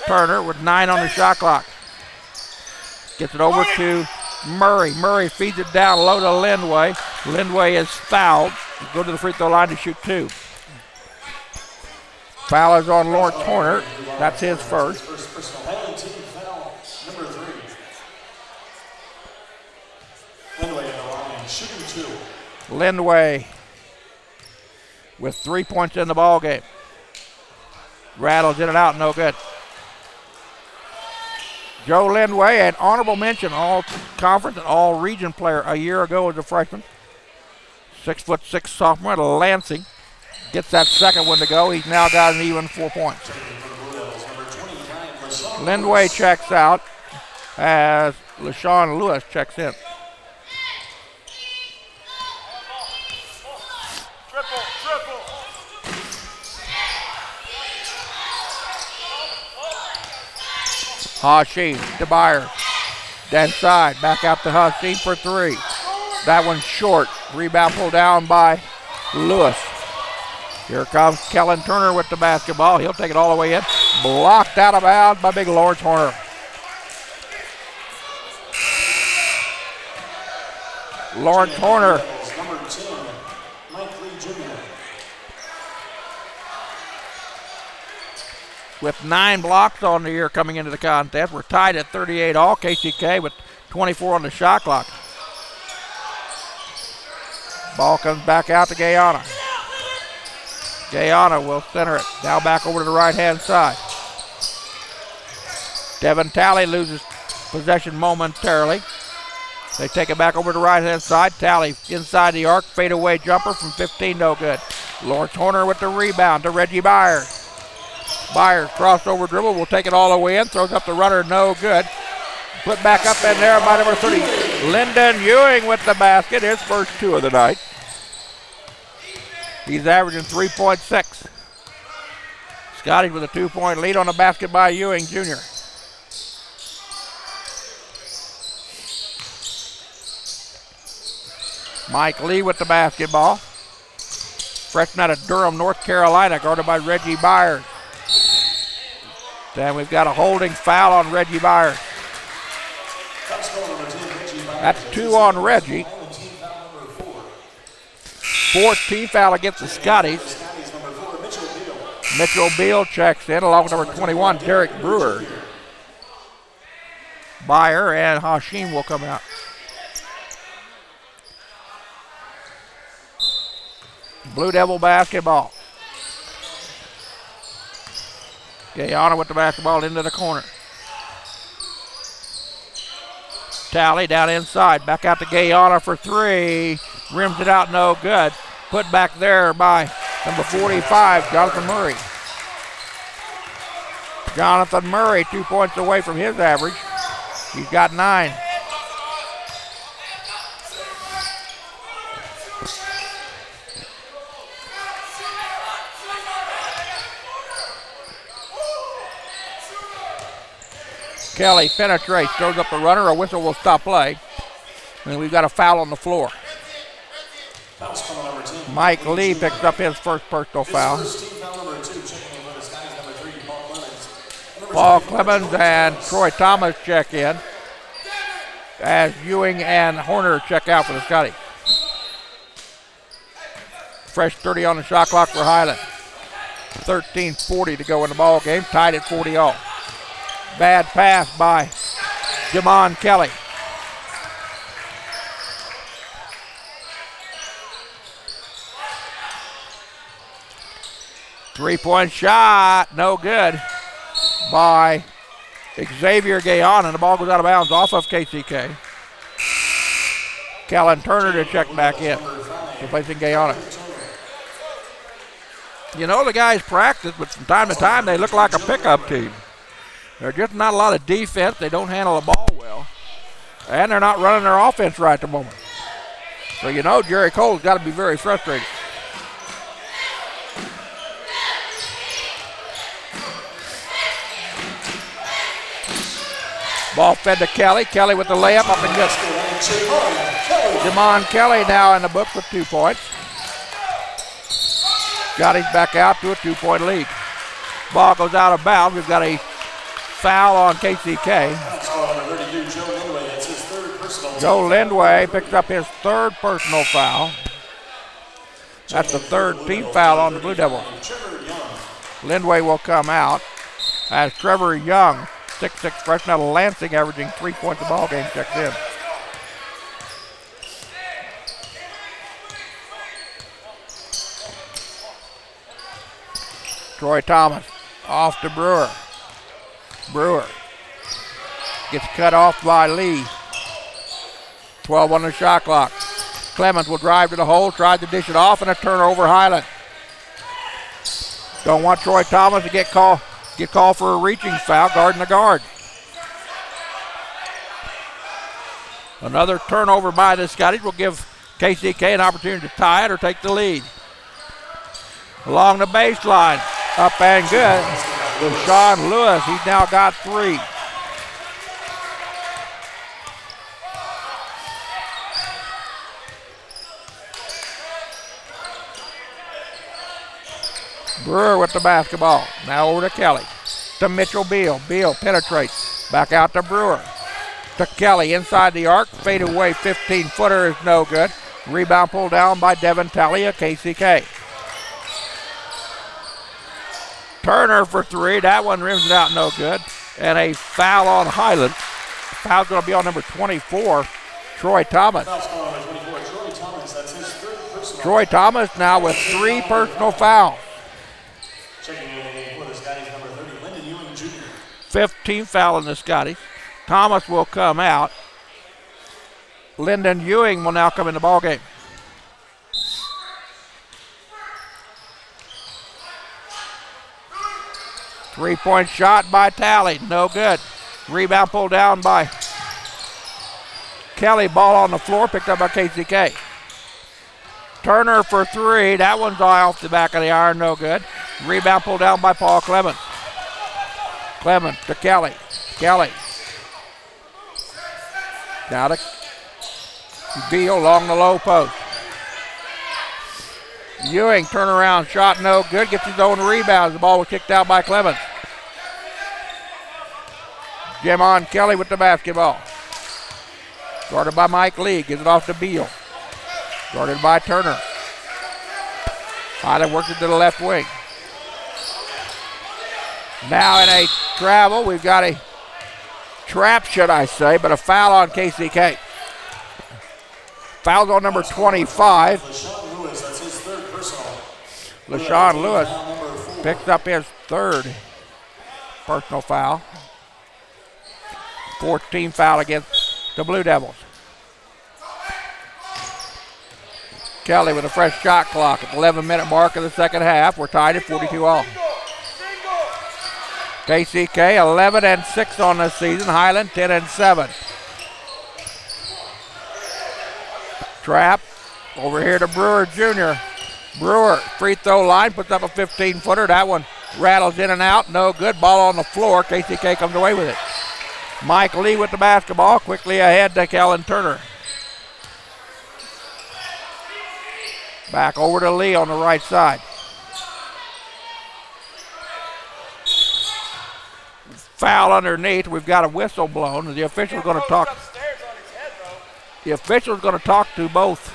Turner with 9 on the shot clock. Gets it over to Murray. Murray feeds it down low to Lindway. Lindway is fouled. Go to the free throw line to shoot 2. Foul is on Lawrence Horner. That's his first. Lindway with 3 points in the ball game. Rattles in and out, no good. Joe Lindway, an honorable mention, all-conference and all-region player a year ago as a freshman. 6'6" sophomore at Lansing. Gets that second one to go. He's now got an even 4 points. Lindway checks out as LaShawn Lewis checks in. Hassim to Byer. Inside, back out to Hassim for 3. That one's short. Rebound pulled down by Lewis. Here comes Kellen Turner with the basketball. He'll take it all the way in. Blocked out of bounds by big Lawrence Horner. Lawrence Horner. With 9 blocks on the year coming into the contest. We're tied at 38 all. KCK with 24 on the shot clock. Ball comes back out to Gayana. Gayana will center it. Now back over to the right-hand side. Devin Talley loses possession momentarily. They take it back over to the right-hand side. Talley inside the arc. Fadeaway jumper from 15, no good. Lawrence Horner with the rebound to Reggie Byers. Byers crossover dribble, will take it all the way in, throws up the runner, no good. Put back up in there by number 30. Lyndon Ewing with the basket, his first 2 of the night. He's averaging 3.6. Scotties with a 2-point lead on the basket by Ewing Jr. Mike Lee with the basketball. Freshman out of Durham, North Carolina, guarded by Reggie Byers. Then we've got a holding foul on Reggie Byers. That's 2 on Reggie. 14th foul against the Scotties. Mitchell Beal checks in along with number 21, Derek Brewer. Byer and Hashim will come out. Blue Devil basketball. Gayana with the basketball into the corner. Tally down inside. Back out to Gayana for 3. Rims it out, no good. Put back there by number 45, Jonathan Murray. Jonathan Murray 2 points away from his average. He's got 9. Kelly penetrates, throws up the runner. A whistle will stop play. And we've got a foul on the floor. Mike Lee picks up his first personal foul. Paul Clemens and Troy Thomas check in as Ewing and Horner check out for the Scotties. Fresh 30 on the shot clock for Highland. 13:40 to go in the ball game, tied at 40-all. Bad pass by Jamon Kelly. Three-point shot, no good by Xavier Gayon, and the ball goes out of bounds off of KCK. Callan Turner to check back in, replacing Gayana. You know the guys practice, but from time to time they look like a pickup team. They're just not a lot of defense. They don't handle the ball well. And they're not running their offense right at the moment. So you know Jerry Cole's got to be very frustrated. Ball fed to Kelly. Kelly with the layup up and just. Jamon Kelly now in the book with 2 points. Scotty's back out to a 2-point lead. Ball goes out of bounds. We've got a foul on KCK. Joe Lindway picks up his 3rd personal foul. That's the 3rd team foul on the Blue Devil. Lindway will come out as Trevor Young, 6'6" freshman out of Lansing, averaging 3 points a ball game, checks in. Troy Thomas off to Brewer. Brewer gets cut off by Lee. 12 on the shot clock. Clemens will drive to the hole, tried to dish it off, and a turnover Highland. Don't want Troy Thomas to get called for a reaching foul, guarding the guard. Another turnover by the Scotties will give KCK an opportunity to tie it or take the lead. Along the baseline, up and good. Sean Lewis, he's now got 3. Brewer with the basketball. Now over to Kelly. To Mitchell Beal. Beal penetrates. Back out to Brewer. To Kelly inside the arc. Fade away 15-footer is no good. Rebound pulled down by Devin Talia, KCK. Turner for 3. That one rims it out, no good. And a foul on Highland. Foul's going to be on number 24, Troy Thomas. Troy Thomas now with 3 personal fouls. Checking in for the Scotties, number 30, Lyndon Ewing Jr. 15th foul in the Scotties. Thomas will come out. Lyndon Ewing will now come in the ball game. Three-point shot by Talley, no good. Rebound pulled down by Kelly. Ball on the floor, picked up by KCK. Turner for 3. That one's off the back of the iron, no good. Rebound pulled down by Paul Clemens. Clemens to Kelly. Kelly. Now to Beal along the low post. Ewing, turnaround shot, no good. Gets his own rebound. The ball was kicked out by Clemens. Jamon Kelly with the basketball. Guarded by Mike Lee. Gives it off to Beal. Guarded by Turner. Highland works it to the left wing. Now in a travel, we've got a trap, should I say, but a foul on KCK. Foul's on number 25. LaShawn Lewis, that's his third personal. LaShawn Lewis picks up his third personal foul. 14th foul against the Blue Devils. Kelly with a fresh shot clock at the 11-minute mark of the second half. We're tied at 42 all. KCK 11-6 on this season. Highland 10-7. Trap over here to Brewer Jr. Brewer, free throw line, puts up a 15-footer. That one rattles in and out. No good. Ball on the floor. KCK comes away with it. Mike Lee with the basketball. Quickly ahead to Kellen Turner. Back over to Lee on the right side. Foul underneath. We've got a whistle blown. The official's going to talk. The official's going to talk to both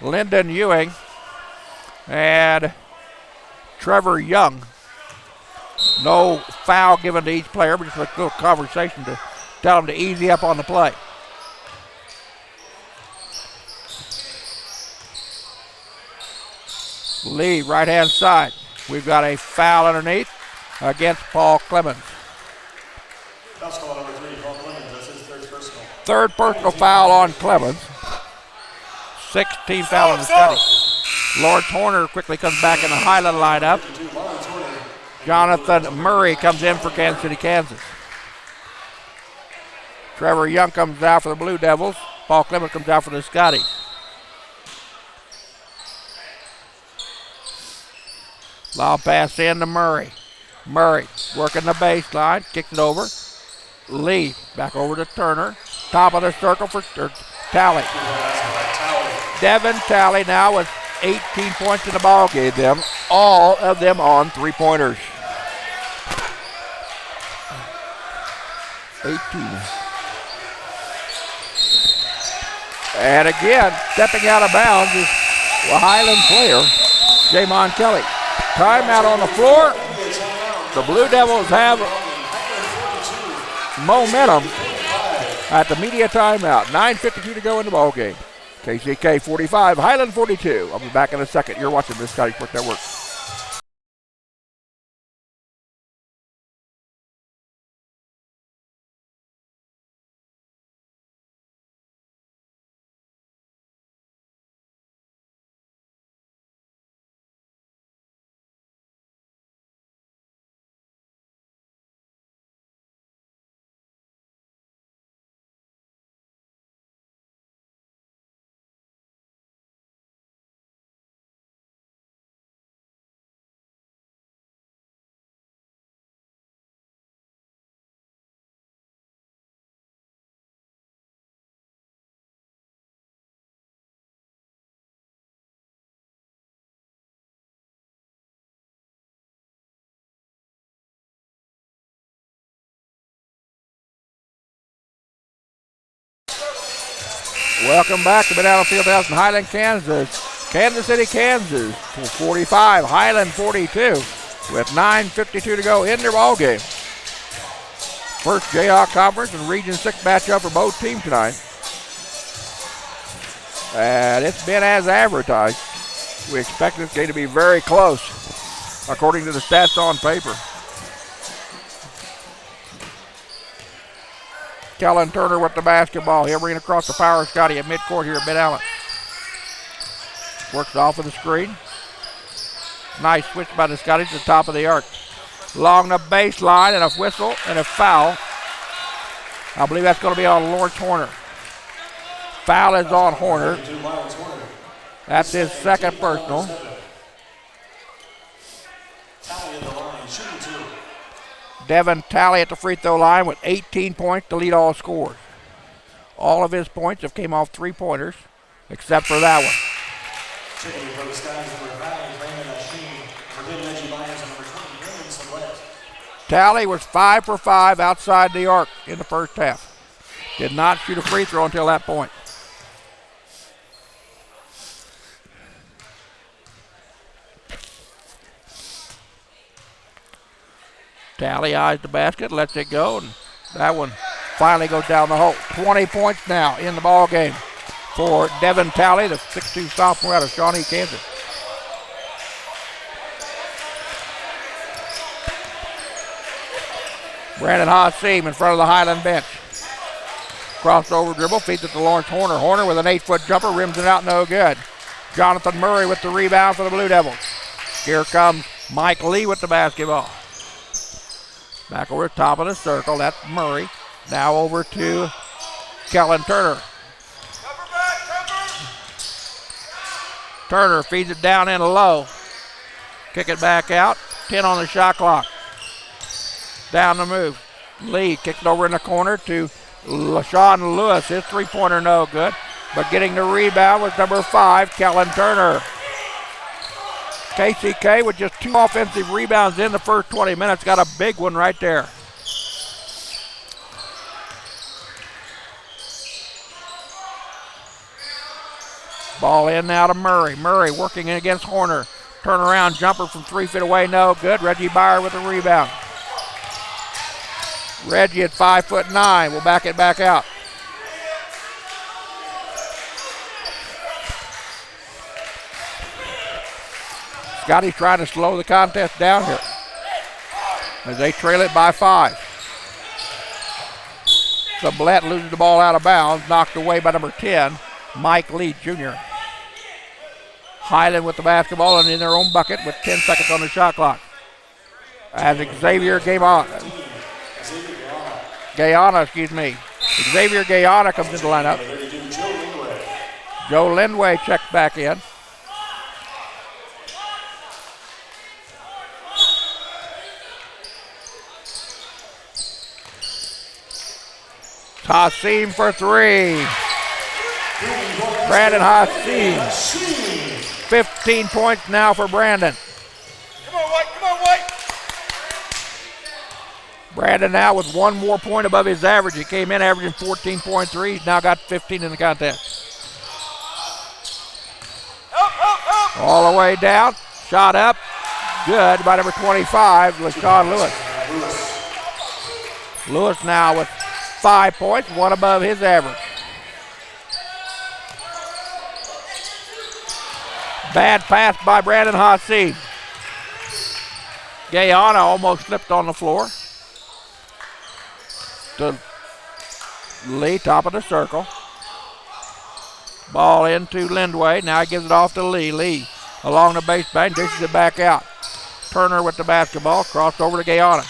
Lyndon Ewing and Trevor Young. No foul given to each player, but just a little conversation to tell them to easy up on the play. Lee, right-hand side. We've got a foul underneath against Paul Clemens. That's call number 3, Paul Clemens. That's his third personal. Third personal foul on Clemens. 16th foul on the study. Lawrence Horner quickly comes back in the Highland lineup. Jonathan Murray comes in for Kansas City, Kansas. Trevor Young comes out for the Blue Devils. Paul Clemens comes out for the Scotties. Long pass in to Murray. Murray working the baseline, kicks it over. Lee back over to Turner. Top of the circle for Talley. Devin Talley now with 18 points in the ball game. All of them on three-pointers. 18. And again, stepping out of bounds is a Highland player, Jamon Kelly. Timeout on the floor. The Blue Devils have momentum at the media timeout. 9:52 to go in the ball game. KCK 45, Highland 42. I'll be back in a second. You're watching the Scotty Sports Network. Welcome back to Mid-Allen Fieldhouse in Highland, Kansas. Kansas City, Kansas 45, Highland 42 with 9:52 to go in their ball game. First Jayhawk Conference and Region 6 matchup for both teams tonight. And it's been as advertised. We expect this game to be very close, according to the stats on paper. Kellen Turner with the basketball. He'll bring it across the power of Scotty at midcourt here at Mid-Allen. Works off of the screen. Nice switch by the Scotties to the top of the arc. Along the baseline and a whistle and a foul. I believe that's going to be on Lawrence Horner. Foul is on Horner. That's his second personal. Devin Talley at the free throw line with 18 points to lead all scores. All of his points have came off three-pointers, except for that one. Checking for the Skies for Valley, Brandon Sheen, for 10 Reggie Myers, and number 20, Brandon Smollett. Tally was 5 for 5 outside the arc in the first half. Did not shoot a free throw until that point. Tally eyes the basket, lets it go, and that one finally goes down the hole. 20 points now in the ball game for Devin Tally, the 6'2 sophomore out of Shawnee, Kansas. Brandon Hassim in front of the Highland bench. Crossover dribble, feeds it to Lawrence Horner. Horner with an 8-foot jumper, rims it out, no good. Jonathan Murray with the rebound for the Blue Devils. Here comes Mike Lee with the basketball. Back over the top of the circle, that's Murray. Now over to Kellen Turner. Turner feeds it down in low. Kick it back out. 10 on the shot clock. Down the move. Lee kicks it over in the corner to LaShawn Lewis. His three-pointer no good. But getting the rebound was number 5, Kellen Turner. KCK with just 2 offensive rebounds in the first 20 minutes. Got a big one right there. Ball in now to Murray. Murray working in against Horner. Turnaround jumper from 3 feet away, no good. Reggie Byer with the rebound. Reggie at 5'9". We'll back it back out. Scotty's trying to slow the contest down here as they trail it by 5. Sublette loses the ball out of bounds, knocked away by number 10, Mike Lee Jr. Highland with the basketball and in their own bucket with 10 seconds on the shot clock. As Xavier Gayana, Xavier Gayana comes into the lineup. Joe Lindway checks back in. Hassim for 3. Brandon Hassim. 15 points now for Brandon. Come on, White. Brandon now with 1 more point above his average. He came in averaging 14.3. He's now got 15 in the contest. Up. All the way down. Shot up. Good by number 25, LaShawn Lewis. Lewis now with 5 points, 1 above his average. Bad pass by Brandon Hassim. Gayana almost slipped on the floor. To Lee, top of the circle. Ball into Lindway. Now he gives it off to Lee. Lee along the baseline, dishes it back out. Turner with the basketball, crossed over to Gayana.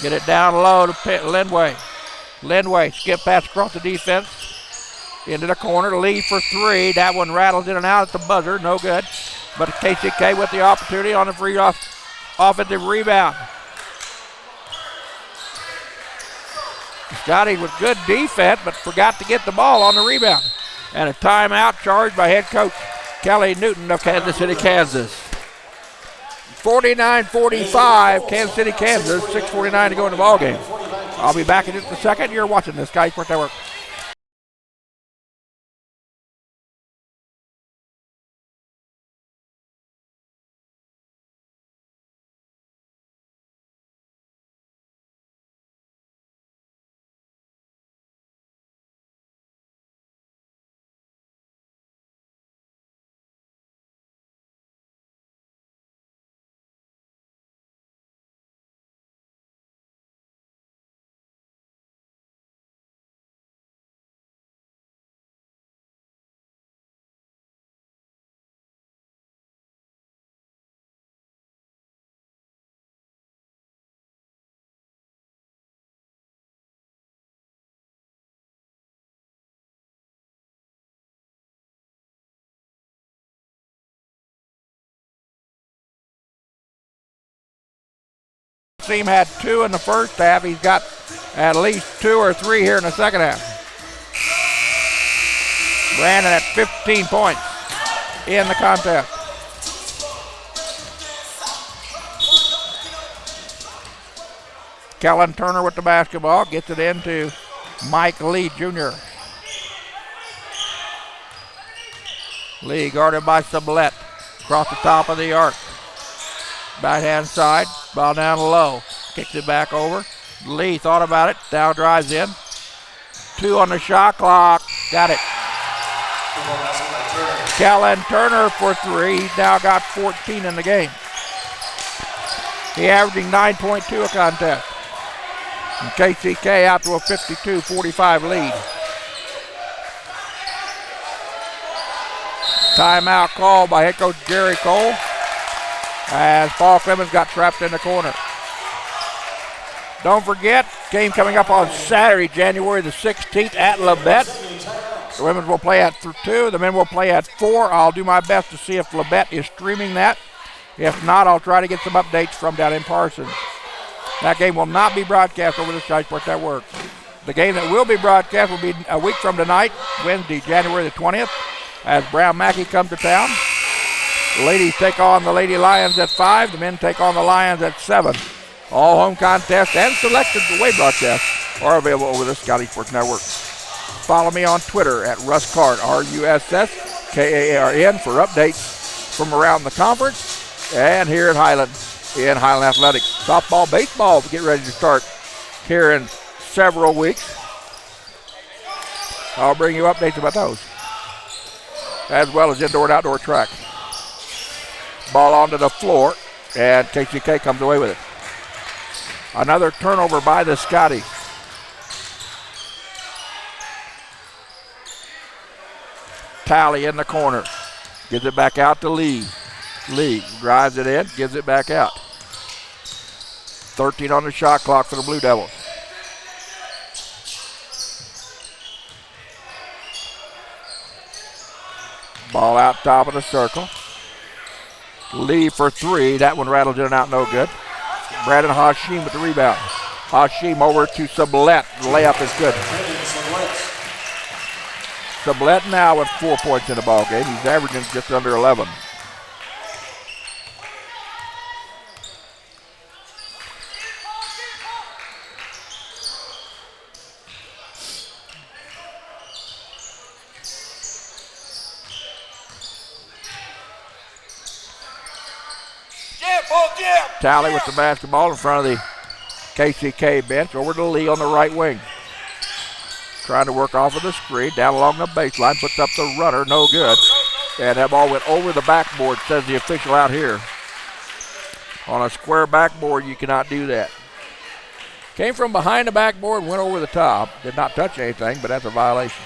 Get it down low to Lindway. Lindway skip pass across the defense. Into the corner, Lee for 3. That one rattles in and out at the buzzer, no good. But KCK with the opportunity on the free offensive rebound. Scotty with good defense, but forgot to get the ball on the rebound. And a timeout charged by head coach Kelly Newton of Kansas City, Kansas. 49-45, Kansas City, Kansas. 6:49 to go in the ball game. I'll be back in just a second. You're watching the Sky Sports Network. Team had 2 in the first half. He's got at least 2 or 3 here in the second half. Brandon at 15 points in the contest. Kellen Turner with the basketball, gets it into Mike Lee Jr. Lee guarded by Sublette. Across the top of the arc. Right-hand side, ball down low. Kicks it back over. Lee thought about it, now drives in. 2 on the shot clock, got it. Kellen Turner for 3, he's now got 14 in the game. He averaging 9.2 a contest. And KCK out to a 52-45 lead. Timeout called by head coach Jerry Cole as Paul Clemens got trapped in the corner. Don't forget, game coming up on Saturday, January the 16th at Labette. The women will play at 2, the men will play at 4. I'll do my best to see if Labette is streaming that. If not, I'll try to get some updates from down in Parsons. That game will not be broadcast over the Sky Sports Network. The game that will be broadcast will be a week from tonight, Wednesday, January the 20th, as Brown Mackey come to town. The ladies take on the Lady Lions at 5. The men take on the Lions at 7. All home contests and selected away broadcasts are available over the Scotty Sports Network. Follow me on Twitter at Russ Karn, RUSSKAARN, for updates from around the conference and here at Highland in Highland Athletics. Softball, baseball get ready to start here in several weeks. I'll bring you updates about those, as well as indoor and outdoor track. Ball onto the floor, and KCK comes away with it. Another turnover by the Scotties. Talley in the corner. Gives it back out to Lee. Lee drives it in, gives it back out. 13 on the shot clock for the Blue Devils. Ball out top of the circle. Lee for 3. That one rattled in and out, no good. Brandon Hashim with the rebound. Hashim over to Sublette. The layup is good. Sublette now with 4 points in the ball game. He's averaging just under 11. Talley with the basketball in front of the KCK bench. Over to Lee on the right wing. Trying to work off of the screen. Down along the baseline. Puts up the runner. No good. And that ball went over the backboard, says the official out here. On a square backboard, you cannot do that. Came from behind the backboard and went over the top. Did not touch anything, but that's a violation.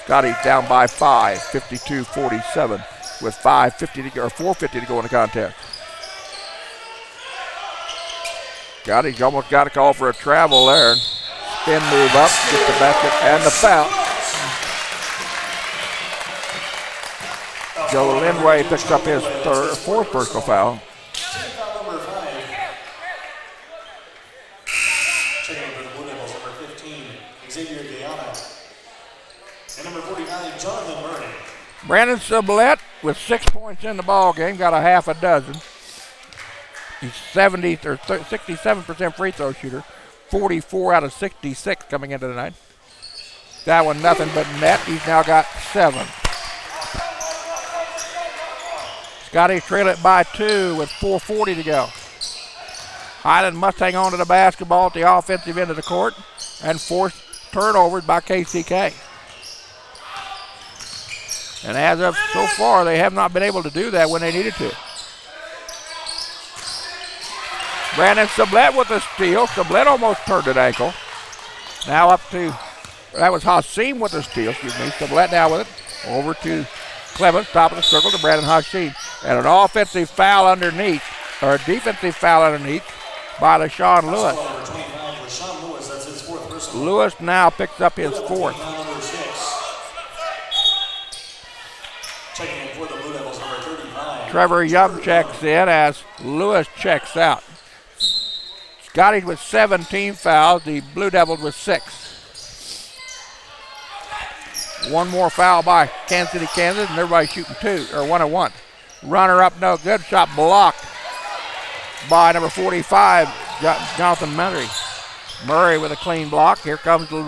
Scotty's down by 5, 52-47. With 5:50 to go, or 4:50 to go in the contest. He's almost got a call for a travel there. Spin move up, get the basket and the foul. Joe Lindway picks up his 4th personal foul. Number 5. Checking for the Blue Devils, number 15, Xavier Guyana. And number 49, Jonathan Murray. Brandon Sublette with 6 points in the ball game, got a half a dozen. He's 67% free throw shooter, 44 out of 66 coming into the night. That one nothing but net. He's now got 7. Scotty trail it by 2 with 4:40 to go. Highland must hang on to the basketball at the offensive end of the court and force turnovers by KCK. And as of so far, they have not been able to do that when they needed to. Brandon Sublette with a steal. Sublette almost turned an ankle. Now up to, that was Hashim with a steal, Sublette now with it. Over to Clemens, top of the circle to Brandon Hashim. And an offensive foul underneath, or a defensive foul underneath by LaShawn Lewis. Lewis now picks up his 4th. Checking in for the Blue Devils, number 35. Trevor Young checks in as Lewis checks out. Scotties with 17 fouls. The Blue Devils with 6. One more foul by Kansas City, Kansas, and everybody's shooting 2 or 1 and 1. Runner up, no good. Shot blocked by number 45, Jonathan Murray. Murray with a clean block. Here comes the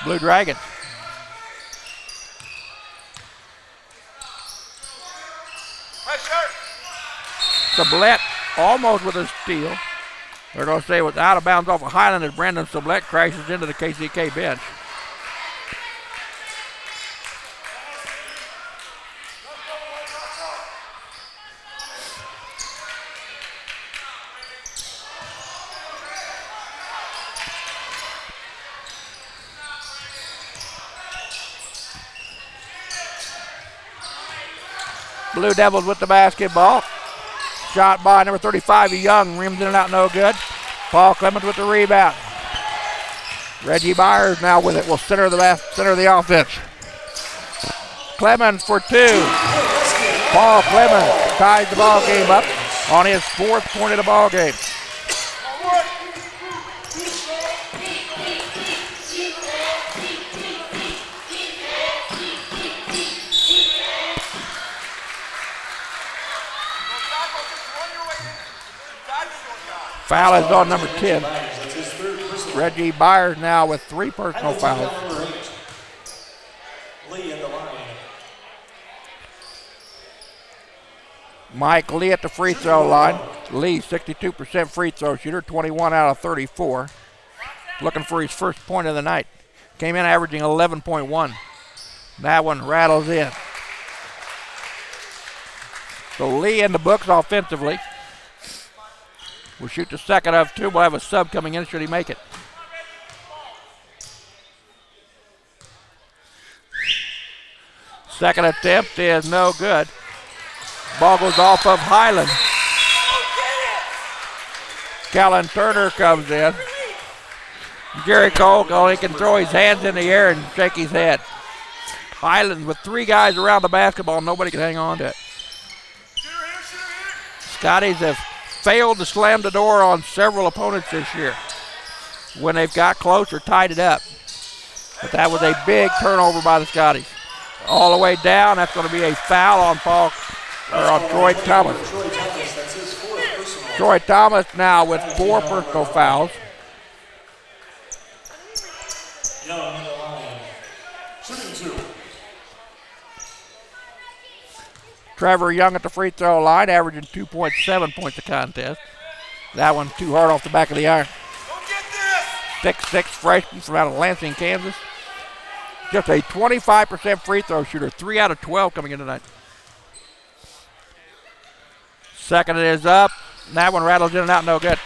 Blue Dragons. Sublette almost with a steal. They're going to say it was out of bounds off of Highland as Brandon Sublette crashes into the KCK bench. Blue Devils with the basketball. Shot by number 35, Young. Rims in and out, no good. Paul Clemens with the rebound. Reggie Byers now with it will center the offense. Clemens for 2. Paul Clemens ties the ball game up on his 4th point of the ball game. Foul is on number 10. Reggie Byers now with 3 personal fouls. Mike Lee at the free throw line. Lee, 62% free throw shooter, 21 out of 34. Looking for his first point of the night. Came in averaging 11.1. That one rattles in. So Lee in the books offensively. We'll shoot the second of 2. We'll have a sub coming in should he make it. Second attempt is no good. Ball goes off of Highland. Callan Turner comes in. Jerry Cole only can throw his hands in the air and shake his head. Highland with 3 guys around the basketball. Nobody can hang on to it. Scotties have failed to slam the door on several opponents this year when they've got close or tied it up. But that was a big turnover by the Scotties. All the way down, that's going to be a foul on Troy Thomas. Troy Thomas now with 4 personal fouls. Young in the line. Shooting 2. Trevor Young at the free throw line, averaging 2.7 points a contest. That one too hard off the back of the iron. 6'6" freshman from out of Lansing, Kansas. Just a 25% free throw shooter, 3 out of 12 coming in tonight. Second is up. That one rattles in and out, no good.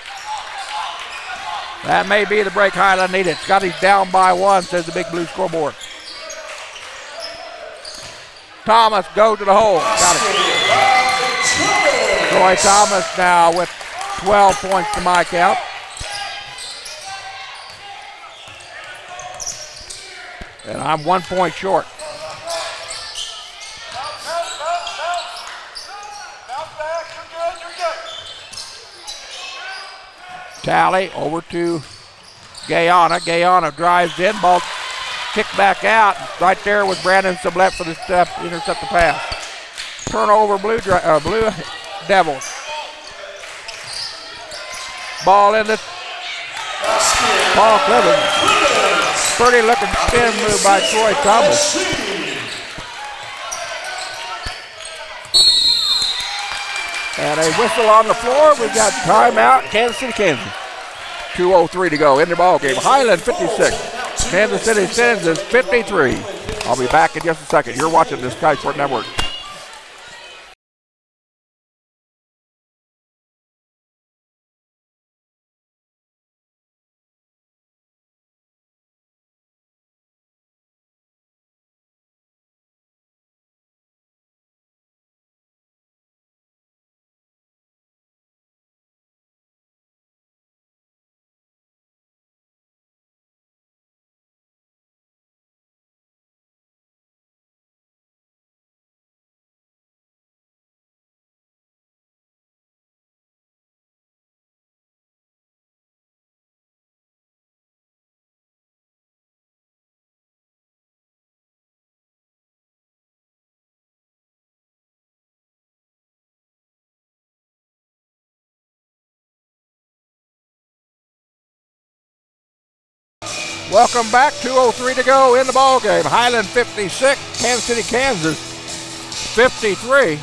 That may be the break Highland needed. Scotty's down by 1, says the Big Blue scoreboard. Thomas goes to the hole. Got it. Troy Thomas now with 12 points to my count. And I'm 1 point short. Tally over to Guyana. Guyana drives in. Ball kicked back out. Right there was Brandon Sublette for the step, intercept the pass. Turnover, Blue Devils. Ball in the Paul Clemens. Pretty looking spin move by Troy Thomas. And a whistle on the floor. We've got timeout, Kansas City, Kansas. 2:03 to go in the ball game. Highland 56, Kansas City Kansas 53. I'll be back in just a second. You're watching the Sky Sport Network. Welcome back. 2:03 to go in the ball game. Highland 56, Kansas City, Kansas 53.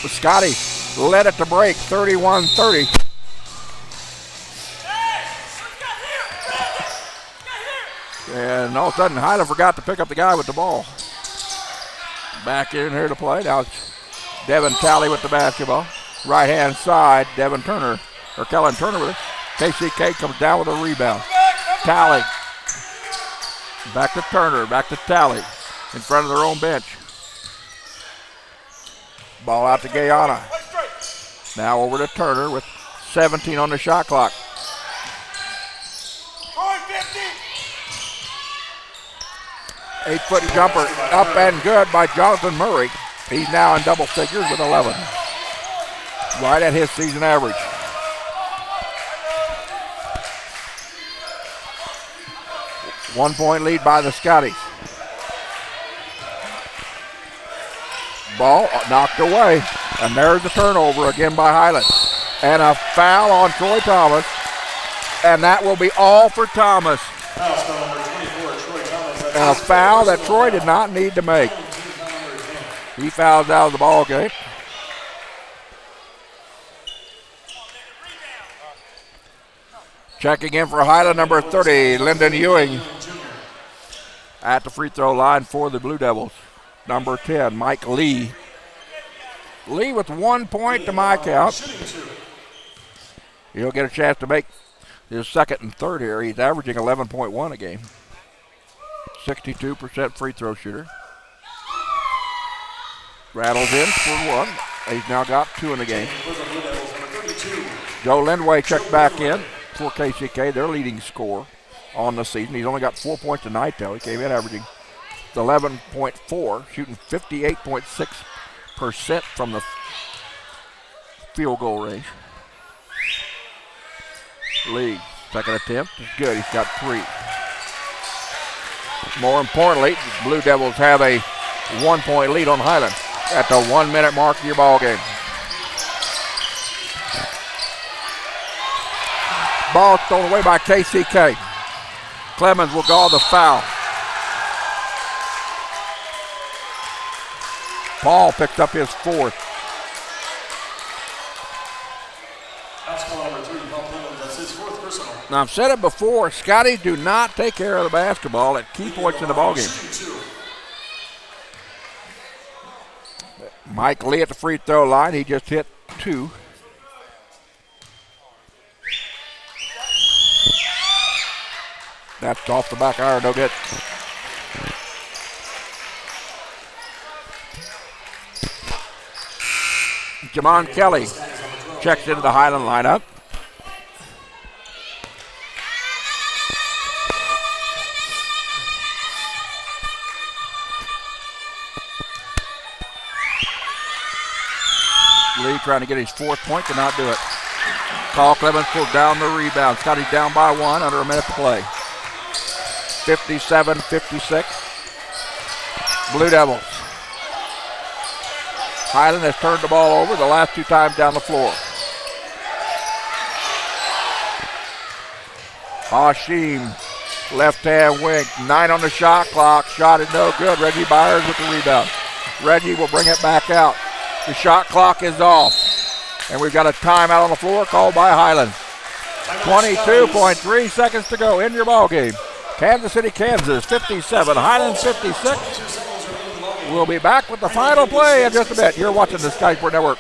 The Scotties led it to break 31-30. And all of a sudden, Highland forgot to pick up the guy with the ball. Back in here to play. Now it's Devin Talley with the basketball. Right-hand side, Devin Turner, or Kellen Turner with it. KCK comes down with a rebound. Talley. Back to Turner, back to Talley. In front of their own bench. Ball out to Guyana. Now over to Turner with 17 on the shot clock. 8-foot jumper up and good by Jonathan Murray. He's now in double figures with 11. Right at his season average. One-point lead by the Scotties. Ball knocked away, and there's the turnover again by Highland. And a foul on Troy Thomas, and that will be all for Thomas. And a foul that Troy did not need to make. He fouls out of the ball game. Checking in for Highland, number 30, Lyndon Ewing. At the free throw line for the Blue Devils. Number 10, Mike Lee. Lee with 1 point to my count. He'll get a chance to make his second and third here. He's averaging 11.1 a game. 62% free throw shooter. Rattles in for one. He's now got 2 in the game. Joe Lindway checked back in for KCK, their leading scorer on the season. He's only got 4 points tonight, though. He came in averaging 11.4, shooting 58.6% from the field goal range. Lee, second attempt is good. He's got 3. More importantly, the Blue Devils have a 1-point lead on Highland at the 1 minute mark of your ball game. Ball thrown away by KCK. Clemens will call the foul. Paul picked up his 4th. That's his 4th personal. Now, I've said it before, Scotties do not take care of the basketball at key points in the ballgame. Mike Lee at the free throw line. He just hit 2. That's off the back iron, no good. Jamon Kelly checks into the Highland lineup. Lee trying to get his 4th point, cannot do it. Paul Clemens pulls down the rebound. Scotty's down by 1, under a minute to play. 57-56. Blue Devils. Highland has turned the ball over the last 2 times down the floor. Hashim, left-hand wing, 9 on the shot clock. Shot is no good. Reggie Byers with the rebound. Reggie will bring it back out. The shot clock is off. And we've got a timeout on the floor called by Highland. 22.3 seconds to go in your ball game. Kansas City, Kansas, 57. Highland, 56. We'll be back with the final play in just a bit. You're watching the Sky Sport Network.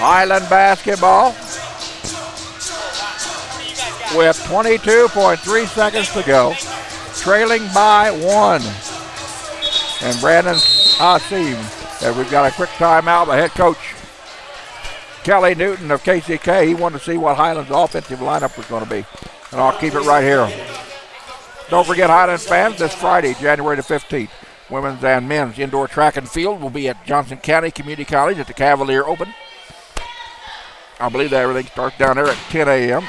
Highland basketball with 22.3 seconds to go, trailing by 1. And Brandon Hassim, and we've got a quick timeout by head coach Kelly Newton of KCK. He wanted to see what Highland's offensive lineup was going to be. And I'll keep it right here. Don't forget, Highland fans, this Friday, January the 15th, women's and men's indoor track and field will be at Johnson County Community College at the Cavalier Open. I believe that everything starts down there at 10 a.m.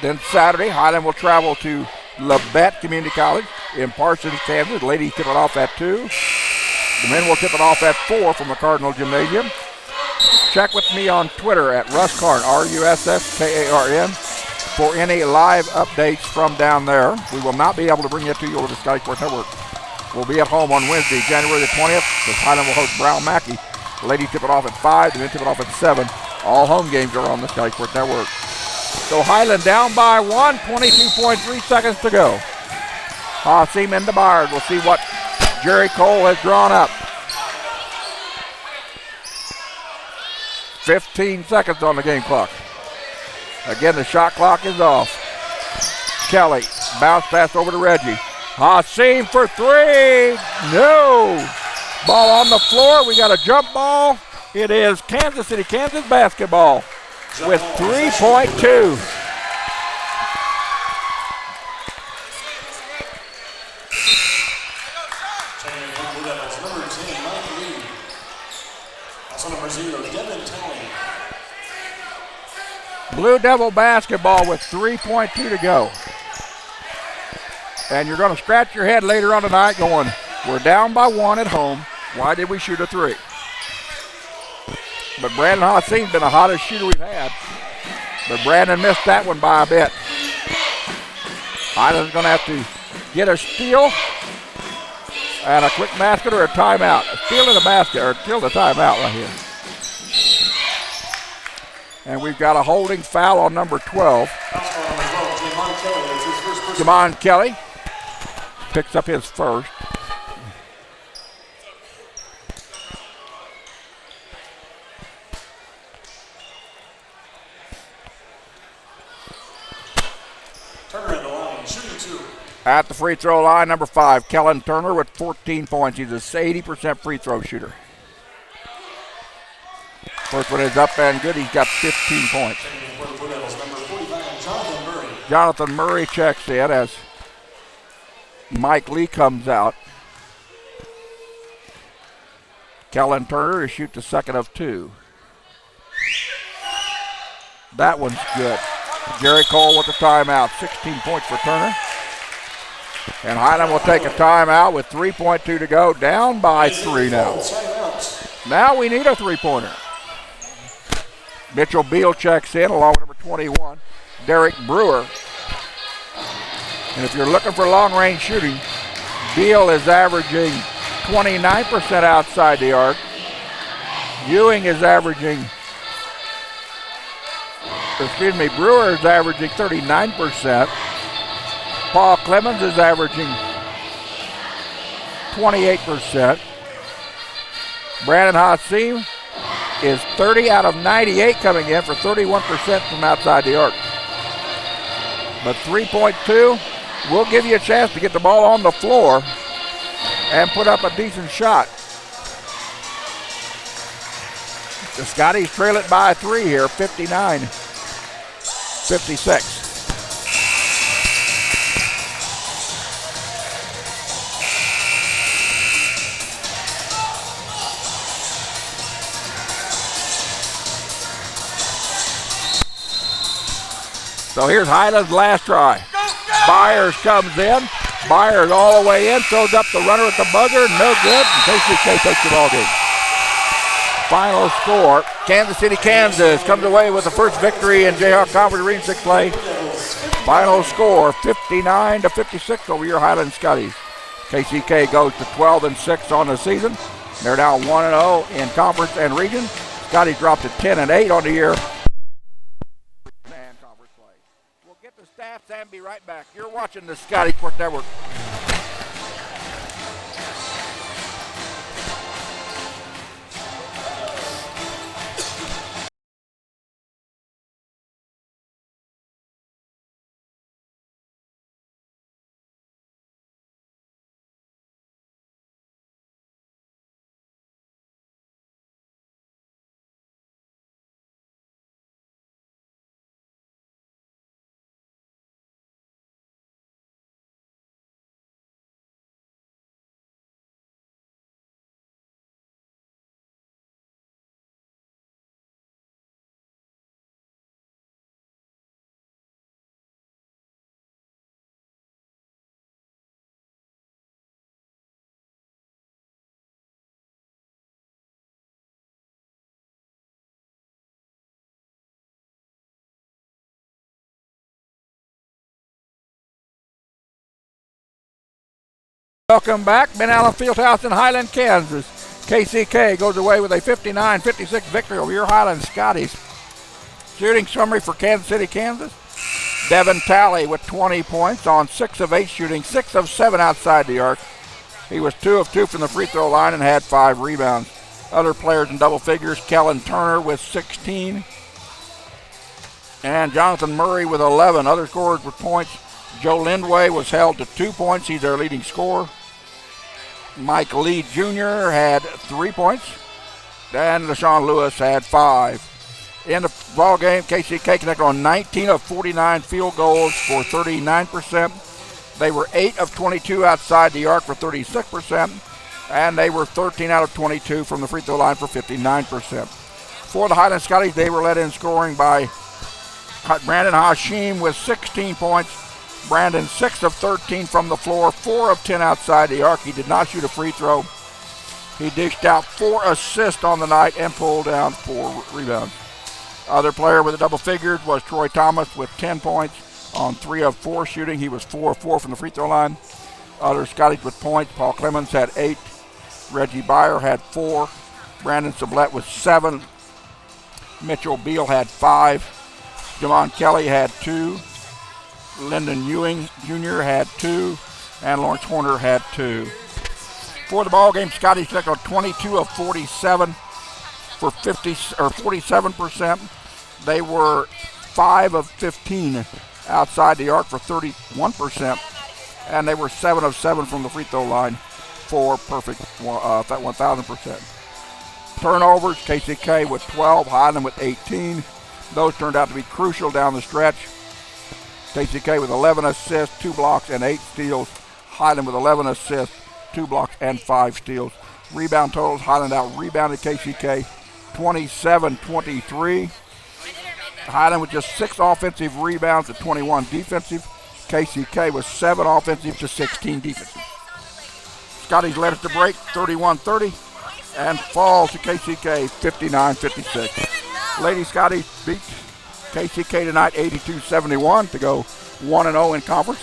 Then Saturday, Highland will travel to Labette Community College in Parsons, Kansas. The ladies tip it off at 2. The men will tip it off at 4 from the Cardinal Gymnasium. Check with me on Twitter at Russ Karn, RUSSKARN, for any live updates from down there. We will not be able to bring it to you over the Sky Sports Network. We'll be at home on Wednesday, January the 20th, because Highland will host Brown Mackey. The ladies tip it off at 5, the men tip it off at 7. All home games are on the Sky Sports Network. So Highland down by 1, 22.3 seconds to go. Hassim in the Byard. We'll see what Jerry Cole has drawn up. 15 seconds on the game clock. Again, the shot clock is off. Kelly, bounce pass over to Reggie. Hassim for 3. No. Ball on the floor. We got a jump ball. It is Kansas City, Kansas basketball with 3.2. Blue Devil basketball with 3.2 to go. And you're going to scratch your head later on tonight going, we're down by 1 at home. Why did we shoot a 3? But Brandon Hassim's been the hottest shooter we've had. But Brandon missed that one by a bit. Highland's going to have to get a steal and a quick basket or a timeout. A steal and a basket, or steal the timeout right here. And we've got a holding foul on number 12. Jamon Kelly picks up his first. Turner at the line, shooting 2. At the free throw line, number 5, Kellen Turner with 14 points. He's a 80% free throw shooter. First one is up and good. He's got 15 points. Jonathan Murray checks in as Mike Lee comes out. Kellen Turner to shoot the second of 2. That one's good. Jerry Cole with the timeout. 16 points for Turner. And Highland will take a timeout with 3.2 to go. Down by 3 now. Now we need a three-pointer. Mitchell Beal checks in along with number 21, Derek Brewer. And if you're looking for long-range shooting, Beal is averaging 29% outside the arc. Ewing is averaging, Brewer is averaging 39%. Paul Clemens is averaging 28%. Brandon Hassim is 30 out of 98 coming in for 31% from outside the arc. But 3.2 will give you a chance to get the ball on the floor and put up a decent shot. The Scotties trail it by 3 here, 59-56. So here's Highland's last try. Byers comes in. Byers all the way in, throws up the runner at the buzzer. No good. And KCK takes the ball game. Final score, Kansas City, Kansas comes away with the first victory in Jayhawk Conference Region 6 play. Final score, 59-56 over your Highland Scotties. KCK goes to 12-6 on the season. They're now 1-0 in conference and region. Scotties dropped to 10-8 on the year. The stats and be right back. You're watching the Scotty Sports Network. Welcome back. Ben Allen Fieldhouse in Highland, Kansas. KCK goes away with a 59-56 victory over your Highland Scotties. Shooting summary for Kansas City, Kansas. Devin Talley with 20 points on 6 of 8 shooting, 6 of 7 outside the arc. He was 2 of 2 from the free throw line and had 5 rebounds. Other players in double figures, Kellen Turner with 16. And Jonathan Murray with 11. Other scorers with points. Joe Lindway was held to 2 points. He's their leading scorer. Mike Lee Jr. had 3 points. And LaShawn Lewis had 5. In the ball game, KCK connected on 19 of 49 field goals for 39%. They were 8 of 22 outside the arc for 36%. And they were 13 out of 22 from the free throw line for 59%. For the Highland Scotties, they were led in scoring by Brandon Hashim with 16 points. Brandon 6 of 13 from the floor, 4 of 10 outside the arc. He did not shoot a free throw. He dished out 4 assists on the night and pulled down 4 rebounds. Other player with a double figures was Troy Thomas with 10 points on 3 of 4 shooting. He was 4 of 4 from the free throw line. Other Scotties with points, Paul Clemens had 8. Reggie Byer had 4. Brandon Sublette with 7. Mitchell Beal had 5. Jamon Kelly had 2. Lyndon Ewing Jr. had 2, and Lawrence Horner had 2. For the ball game, Scotty connected on 22 of 47 for 47%. They were 5 of 15 outside the arc for 31%, and they were 7 of 7 from the free throw line for perfect 1,000%. Turnovers, KCK with 12, Highland with 18. Those turned out to be crucial down the stretch. KCK with 11 assists, 2 blocks, and 8 steals. Highland with 11 assists, 2 blocks, and 5 steals. Rebound totals, Highland out-rebounded KCK 27-23. Highland with just 6 offensive rebounds to 21 defensive. KCK with 7 offensive to 16 defensive. Scotties led us to break 31-30 and falls to KCK 59-56. Lady Scotties beat KCK tonight 82-71 to go 1-0 in conference.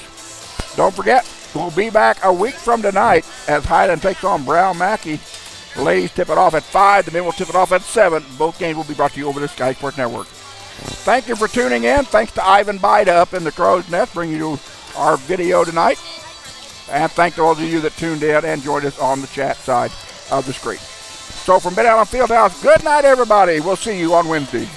Don't forget, we'll be back a week from tonight as Highland takes on Brown Mackey. The ladies tip it off at 5, the men will tip it off at 7. Both games will be brought to you over the Sky Sports Network. Thank you for tuning in. Thanks to Ivan Baida up in the Crow's Nest bringing you our video tonight. And thank to all of you that tuned in and joined us on the chat side of the screen. So from Ben Allen Fieldhouse, good night everybody. We'll see you on Wednesday.